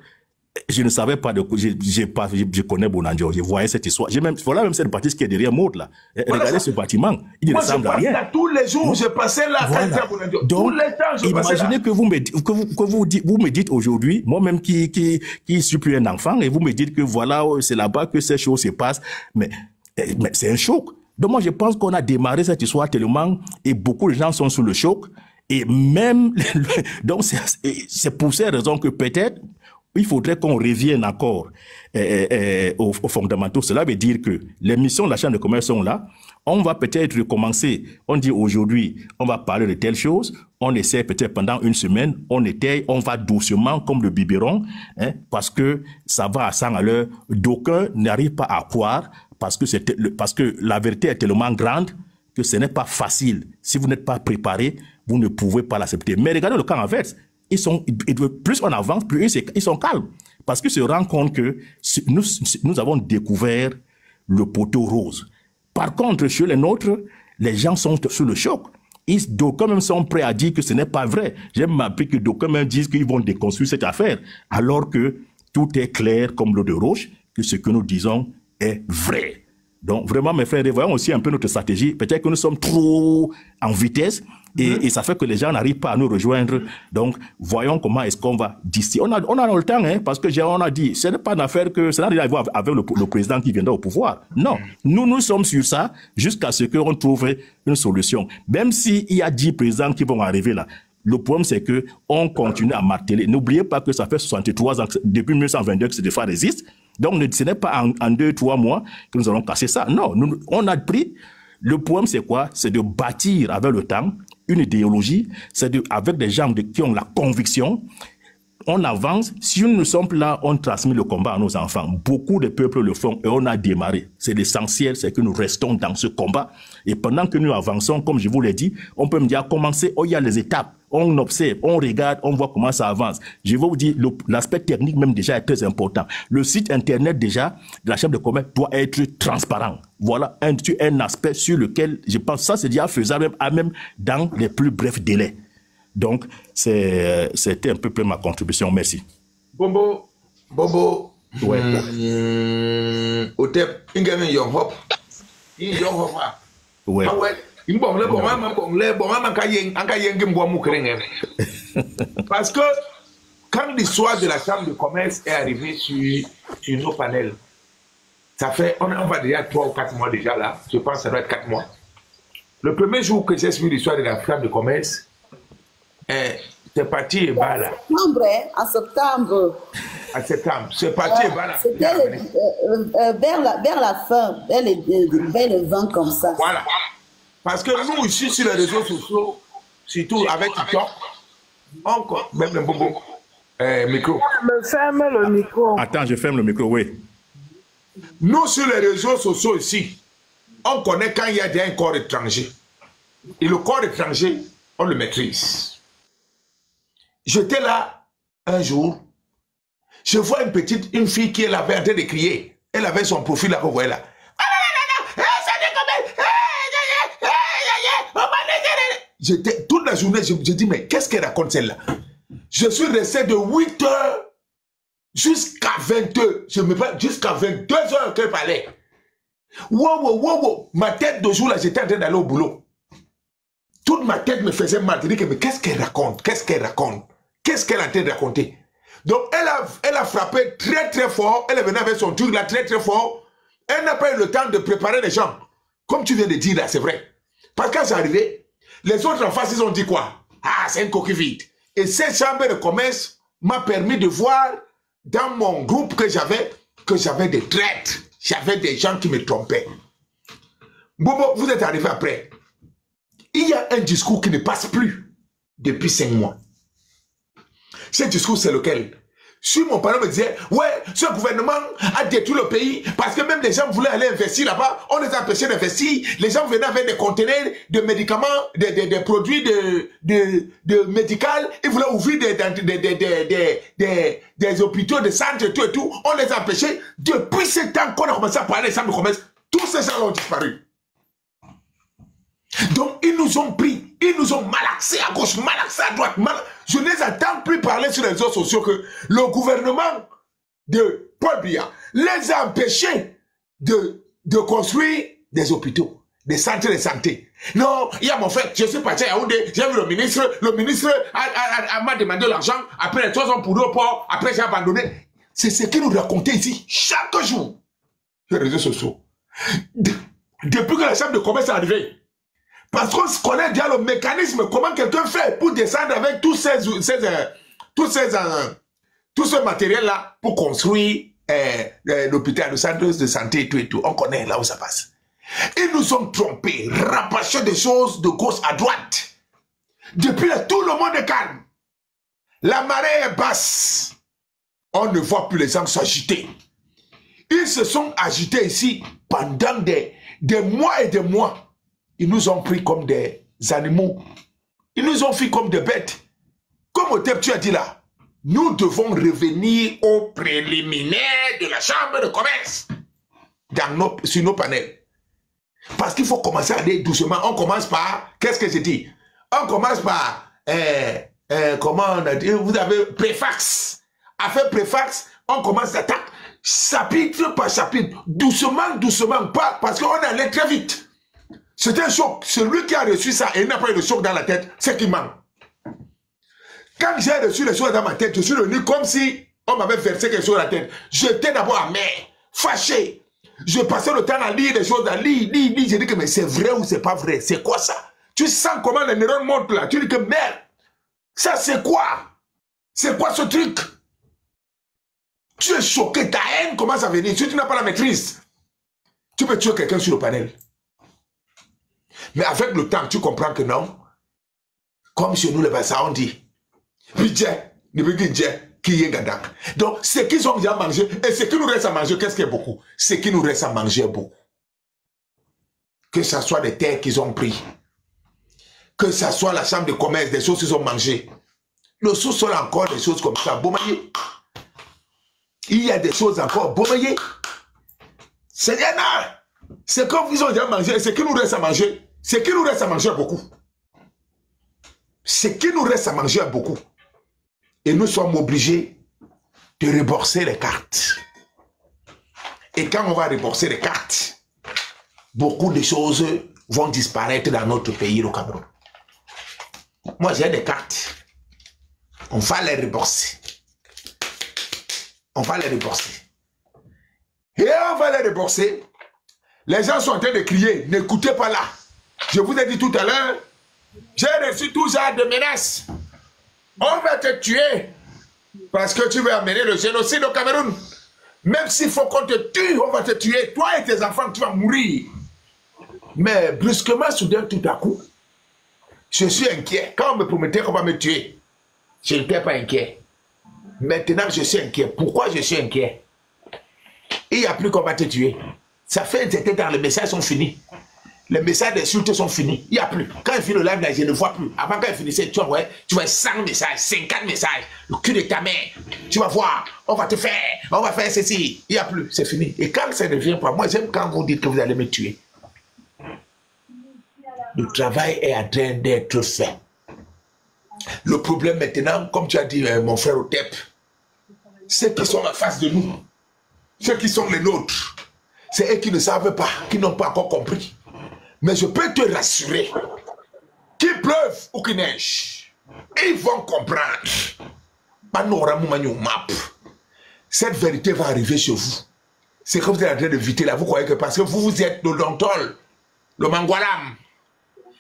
Speaker 5: je ne savais pas de quoi. Je connais Bonanjo, je voyais cette histoire. Voilà même cette bâtisse qui est derrière Maud là. Regardez ce bâtiment, il ne ressemble à rien.
Speaker 1: Tous les jours, je passais là.
Speaker 5: Voilà. Donc, imaginez que vous me dites aujourd'hui, moi-même qui suis plus un enfant, et vous me dites que voilà, c'est là-bas que ces choses se passent. Mais c'est un choc. Donc moi, je pense qu'on a démarré cette histoire tellement, et beaucoup de gens sont sous le choc, et même, donc c'est pour ces raisons que peut-être, il faudrait qu'on revienne encore aux fondamentaux. Cela veut dire que les missions de la Chambre de commerce sont là. On va peut-être recommencer. On dit aujourd'hui, on va parler de telle chose. On essaie peut-être pendant une semaine. On étaye, on va doucement comme le biberon, parce que ça va à 100 à l'heure. D'aucuns n'arrivent pas à croire parce que la vérité est tellement grande que ce n'est pas facile. Si vous n'êtes pas préparé, vous ne pouvez pas l'accepter. Mais regardez le cas inverse. Plus on avance, plus ils sont calmes. Parce qu'ils se rendent compte que nous avons découvert le poteau rose. Par contre, chez les nôtres, les gens sont sous le choc. D'aucuns même sont prêts à dire que ce n'est pas vrai. J'ai même appris que d'aucuns même disent qu'ils vont déconstruire cette affaire. Alors que tout est clair comme l'eau de roche, que ce que nous disons est vrai. Donc vraiment, mes frères, voyons aussi un peu notre stratégie. Peut-être que nous sommes trop en vitesse et ça fait que les gens n'arrivent pas à nous rejoindre. Donc, voyons comment est-ce qu'on va d'ici. On a le temps, parce que on a dit, ce n'est pas une affaire que ça n'a rien à voir avec le président qui viendra au pouvoir. Non, nous sommes sur ça jusqu'à ce qu'on trouve une solution. Même s'il y a 10 présidents qui vont arriver là, le problème c'est que on continue à marteler. N'oubliez pas que ça fait 63 ans, depuis 1922 que ces défenses résistent. Donc, ce n'est pas en 2-3 mois que nous allons casser ça. Non, on a pris. Le problème, c'est quoi? C'est de bâtir avec le temps une idéologie. C'est avec des gens qui ont la conviction. On avance. Si nous ne sommes plus là, on transmet le combat à nos enfants. Beaucoup de peuples le font et on a démarré. C'est l'essentiel, c'est que nous restons dans ce combat. Et pendant que nous avançons, comme je vous l'ai dit, on peut me dire, commencer, il y a les étapes. on observe, on regarde, on voit comment ça avance. Je vais vous dire, l'aspect technique même déjà est très important. Le site internet déjà de la Chambre de commerce doit être transparent. Voilà un aspect sur lequel je pense que ça c'est déjà faisable même dans les plus brefs délais. Donc, c'était un peu près ma contribution. Merci.
Speaker 1: Bobo.
Speaker 5: Ouais.
Speaker 1: Otep, ingame young hop. Young hop.
Speaker 5: Ouais.
Speaker 1: Parce que quand l'histoire de la Chambre de commerce est arrivée sur nos panels, ça fait, on va déjà 3 ou 4 mois déjà là, je pense que ça doit être 4 mois. Le premier jour que j'ai suivi l'histoire de la Chambre de commerce, c'est parti et bas là.
Speaker 4: En septembre.
Speaker 1: En septembre, c'est parti et bas là.
Speaker 4: C'était vers la fin, vers le 20 comme ça.
Speaker 1: Voilà. Parce que nous, ici, sur les réseaux sociaux, surtout avec TikTok, encore, même le bobo, micro.
Speaker 3: Me ferme le micro.
Speaker 5: Attends, je ferme le micro, oui.
Speaker 1: Nous, sur les réseaux sociaux ici, on connaît quand il y a un corps étranger. Et le corps étranger, on le maîtrise. J'étais là un jour, je vois une fille qui est là, en train de crier. Elle avait son profil là, vous voyez là. J'étais toute la journée, je dis, mais qu'est-ce qu'elle raconte celle-là? Je suis resté de 8 heures jusqu'à 22. Je me parle jusqu'à 22 heures qu'elle parlait. Wow. Ma tête de jour là, j'étais en train d'aller au boulot. Toute ma tête me faisait mal. Je dis, mais qu'est-ce qu'elle raconte? Qu'est-ce qu'elle raconte? Qu'est-ce qu'elle est en train de raconter? Donc, elle a frappé très très fort. Elle est venue avec son truc là très très fort. Elle n'a pas eu le temps de préparer les gens. Comme tu viens de dire là, c'est vrai. Parce que quand c'est arrivé, les autres en face, ils ont dit quoi? Ah, c'est une coquille vide. Et cette chambre de commerce m'a permis de voir dans mon groupe que j'avais des traîtres. J'avais des gens qui me trompaient. Bobo, vous êtes arrivé après. Il y a un discours qui ne passe plus depuis 5 mois. Ce discours, c'est lequel? Si mon parent me disait, ouais, ce gouvernement a détruit le pays parce que même les gens voulaient aller investir là-bas, on les a empêchés d'investir. Les gens venaient avec des conteneurs de médicaments, des produits de médical. Ils voulaient ouvrir des hôpitaux, des centres et tout. On les a empêchés. Depuis ce temps qu'on a commencé à parler des centres de commerce, tous ces gens ont disparu. Donc, ils nous ont pris, ils nous ont malaxés à gauche, malaxés à droite. Je ne les entends plus parler sur les réseaux sociaux que le gouvernement de Paul Biya les a empêchés de construire des hôpitaux, des centres de santé. Non, il y a mon frère, je suis parti à Yaoundé, j'ai vu le ministre m'a demandé l'argent, après les 3 ans pour le port, après j'ai abandonné. C'est ce qu'il nous racontait ici, chaque jour, sur les réseaux sociaux. Depuis que la chambre de commerce est arrivée, parce qu'on connaît déjà le mécanisme, comment quelqu'un fait pour descendre avec tout ce matériel-là pour construire l'hôpital, le centre de santé et tout. On connaît là où ça passe. Ils nous ont trompés, rabâché des choses de gauche à droite. Depuis là, tout le monde est calme. La marée est basse. On ne voit plus les gens s'agiter. Ils se sont agités ici pendant des mois et des mois. Ils nous ont pris comme des animaux. Ils nous ont fait comme des bêtes. Comme Otep, tu as dit là, nous devons revenir au préliminaire de la chambre de commerce sur nos panels. Parce qu'il faut commencer à aller doucement. On commence par, qu'est-ce que j'ai dit? On commence par, comment on a dit, vous avez préface. Après préface, on commence l'attaque. Chapitre par chapitre. Doucement, doucement. Pas parce qu'on allait très vite. C'est un choc. Celui qui a reçu ça et n'a pas eu le choc dans la tête, c'est qui manque. Quand j'ai reçu les choses dans ma tête, je suis revenu comme si on m'avait versé quelque chose dans la tête. J'étais d'abord amer, fâché. Je passais le temps à lire des choses, à lire. J'ai dit que mais c'est vrai ou c'est pas vrai? C'est quoi ça? Tu sens comment les neurones montent là. Tu dis que merde, ça c'est quoi? C'est quoi ce truc? Tu es choqué, ta haine commence à venir. Si tu n'as pas la maîtrise, tu peux tuer quelqu'un sur le panel. Mais avec le temps, tu comprends que non. Comme chez nous, les Bassa, on dit, donc, ce qu'ils ont déjà mangé, et ce qui nous reste à manger, qu'est-ce qui est beaucoup? Ce qui nous reste à manger est beaucoup. Que ce soit des terres qu'ils ont pris. que ça soit la chambre de commerce, des choses qu'ils ont mangées. Le sous-sol encore, des choses comme ça. Bomaye. Il y a des choses encore. Bomaye. C'est rien. C'est comme ils ont déjà mangé. Ce qui nous reste à manger. Ce qui nous reste à manger beaucoup. Ce qui nous reste à manger beaucoup. Et nous sommes obligés de reborser les cartes. Et quand on va reborser les cartes, beaucoup de choses vont disparaître dans notre pays, le Cameroun. Moi, j'ai des cartes. On va les reborser. On va les reborser. Et on va les reborser. Les gens sont en train de crier. N'écoutez pas là. Je vous ai dit tout à l'heure, j'ai reçu tout genre de menaces. On va te tuer parce que tu veux amener le génocide au Cameroun. Même s'il faut qu'on te tue, on va te tuer. Toi et tes enfants, tu vas mourir. Mais brusquement, soudain, tout à coup, je suis inquiet. Quand on me promettait qu'on va me tuer, je n'étais pas inquiet. Maintenant, je suis inquiet. Pourquoi je suis inquiet? Il n'y a plus qu'on va te tuer. Ça fait c'était dans les messages sont finis. Les messages d'insultes sont finis. Il n'y a plus. Quand il finit le live, là, je ne vois plus. Avant, quand il finissait, tu vois 100 messages, 50 messages. Le cul de ta mère. Tu vas voir. On va te faire. On va faire ceci. Il n'y a plus. C'est fini. Et quand ça ne vient pas, moi, j'aime quand vous dites que vous allez me tuer. Le travail est en train d'être fait. Le problème maintenant, comme tu as dit, mon frère Otep, ceux qui sont en face de nous, ceux qui sont les nôtres, c'est eux qui ne savent pas, qui n'ont pas encore compris. Mais je peux te rassurer, qu'il pleuve ou qu'il neige, ils vont comprendre. Cette vérité va arriver chez vous. C'est comme vous êtes en train de viter là. Vous croyez que parce que vous êtes le Dontol, le Mangwalam,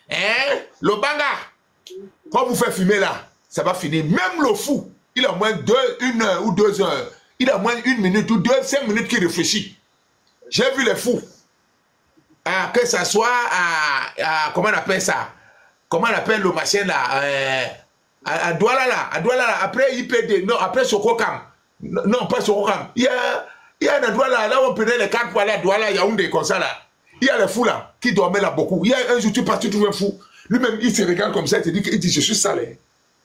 Speaker 1: hein, le Banga, quand vous faites fumer là, ça va finir. Même le fou, il a au moins 1 heure ou 2 heures. Il a au moins 1 minute ou 5 minutes qu'il réfléchit. J'ai vu les fous. Que ça soit comment on appelle ça? Comment on appelle le machin là? À Douala là. Après IPD. Non, après Sokokam. Non, pas Sokokam. Il y a un endroit là où on prenait les cartes pour aller à Douala, Yaoundé, comme ça là. Il y a les fous là qui dormaient là beaucoup. Il y a un jour, tu passes, tu trouves un fou. Lui-même, il se regarde comme ça, il dit, je suis salé.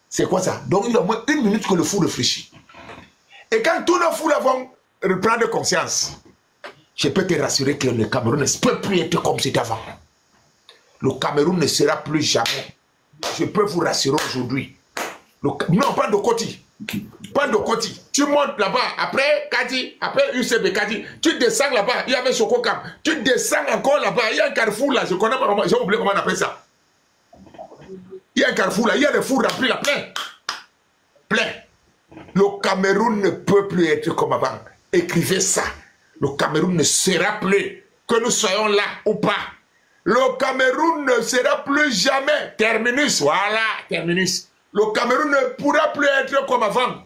Speaker 1: C'est quoi ça? Donc, il a au moins 1 minute que le fou réfléchit. Et quand tous les fous là vont reprendre conscience, je peux te rassurer que le Cameroun ne peut plus être comme c'était avant. Le Cameroun ne sera plus jamais. Je peux vous rassurer aujourd'hui. Non, pas de Koti. Pas de Koti. Tu montes là-bas, après Kadi, après UCB Kadi, tu descends là-bas, il y avait Sokokam. Tu descends encore là-bas, il y a un carrefour là, je connais pas comment, j'ai oublié comment on appelle ça. Il y a un carrefour là, il y a des fours remplis là, plein. Plein. Le Cameroun ne peut plus être comme avant. Écrivez ça. Le Cameroun ne sera plus, que nous soyons là ou pas. Le Cameroun ne sera plus jamais. Terminus, voilà, terminus. Le Cameroun ne pourra plus être comme avant.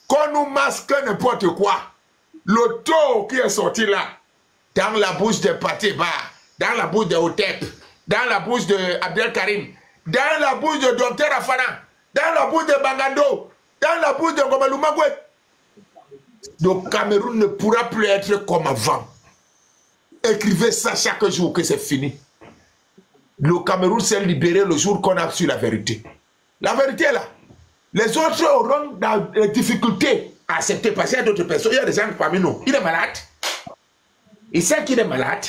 Speaker 1: Qu'on nous masque n'importe quoi. Le taux qui est sorti là, dans la bouche de Patéba, dans la bouche de Otep, dans la bouche de Abdel Karim, dans la bouche de Dr Afana, dans la bouche de Bangando, dans la bouche de Gomalou Magouet. Le Cameroun ne pourra plus être comme avant. Écrivez ça chaque jour que c'est fini. Le Cameroun s'est libéré le jour qu'on a su la vérité. La vérité est là. Les autres auront des difficultés à accepter parce qu'il y a d'autres personnes. Il y a des gens parmi nous. Il est malade. Il sait qu'il est malade.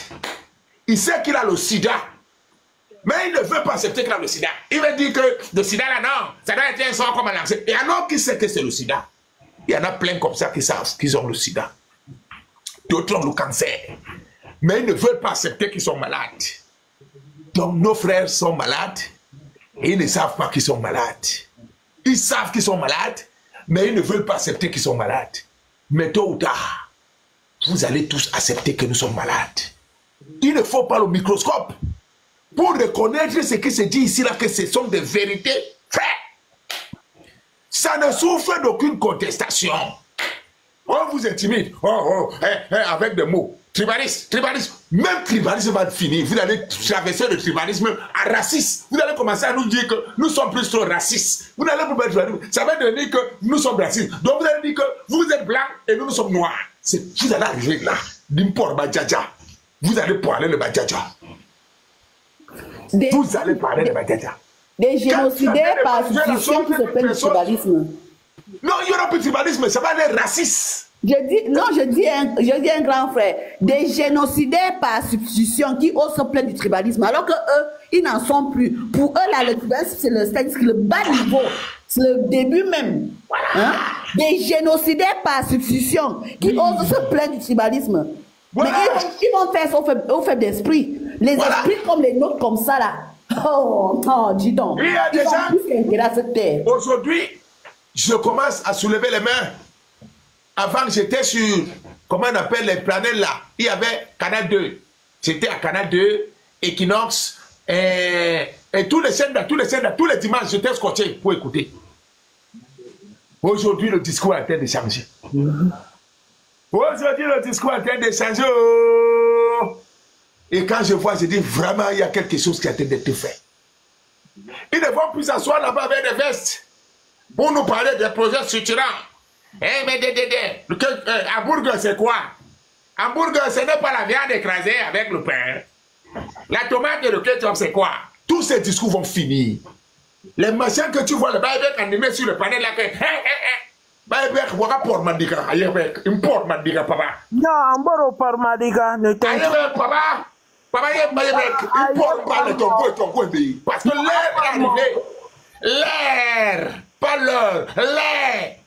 Speaker 1: Il sait qu'il a le sida. Mais il ne veut pas accepter qu'il a le sida. Il veut dire que le sida là, non, ça doit être un sort comme un lancé. Et alors qu'il sait que c'est le sida. Il y en a plein comme ça qui savent qu'ils ont le sida. D'autres ont le cancer. Mais ils ne veulent pas accepter qu'ils sont malades. Donc nos frères sont malades et ils ne savent pas qu'ils sont malades. Ils savent qu'ils sont malades, mais ils ne veulent pas accepter qu'ils sont malades. Mais tôt ou tard, vous allez tous accepter que nous sommes malades. Il ne faut pas le microscope pour reconnaître ce qui se dit ici, là, que ce sont des vérités vraies. Ça ne souffre d'aucune contestation. On vous intimide. Avec des mots. Tribalisme. Même tribalisme va finir. Vous allez traverser le tribalisme à raciste. Vous allez commencer à nous dire que nous sommes plus trop racistes. Vous n'allez plus mettre. Ça veut dire que nous sommes racistes. Donc vous allez dire que vous êtes blancs et nous sommes noirs. Vous allez arriver là. N'import Badjaja. Vous allez parler le Badjaja. Vous allez parler de Batata.
Speaker 4: Des génocidés par substitution qui se plaignent du tribalisme.
Speaker 1: Non, il y aura plus de tribalisme, ça va être raciste.
Speaker 4: Je dis un grand frère. Des génocidés par substitution qui osent se plaindre du tribalisme, alors que eux, ils n'en sont plus. Pour eux, là, le tribalisme, c'est le bas niveau. C'est le début même. Hein? Des génocidés par substitution qui osent se plaindre du tribalisme. Voilà. Mais ils vont faire ça au faible d'esprit. Les esprits comme les nôtres, comme ça, là. Oh, non, dis donc.
Speaker 1: Il y a des gens.
Speaker 4: À cette terre.
Speaker 1: Aujourd'hui, je commence à soulever les mains. Avant, j'étais sur, comment on appelle les planètes là. Il y avait Canal 2. J'étais à Canal 2, Equinox, et tous les chaînes, tous les dimanches, j'étais scotché pour écouter. Aujourd'hui, le discours est en train de changer. Aujourd'hui, le discours est en train de changer. Et quand je vois, je dis vraiment, il y a quelque chose qui est en train d'être fait. Ils ne vont plus s'asseoir là-bas avec des vestes pour nous parler des projets structurants. Eh, mais hamburger, c'est quoi? Hamburger, ce n'est pas la viande écrasée avec le pain. La tomate et le ketchup, c'est quoi? Tous ces discours vont finir. Les machins que tu vois, le baïbek animé sur le panel là, baïbek, voilà pour Mandiga. Aïebek, import Mandiga, papa.
Speaker 3: Non, on va pour Mandiga.
Speaker 1: Aïebek, papa. Papa, baïbek, import pas le tongo et tongo et pays. Parce que l'air est arrivé. L'air, pas l'heure, l'air.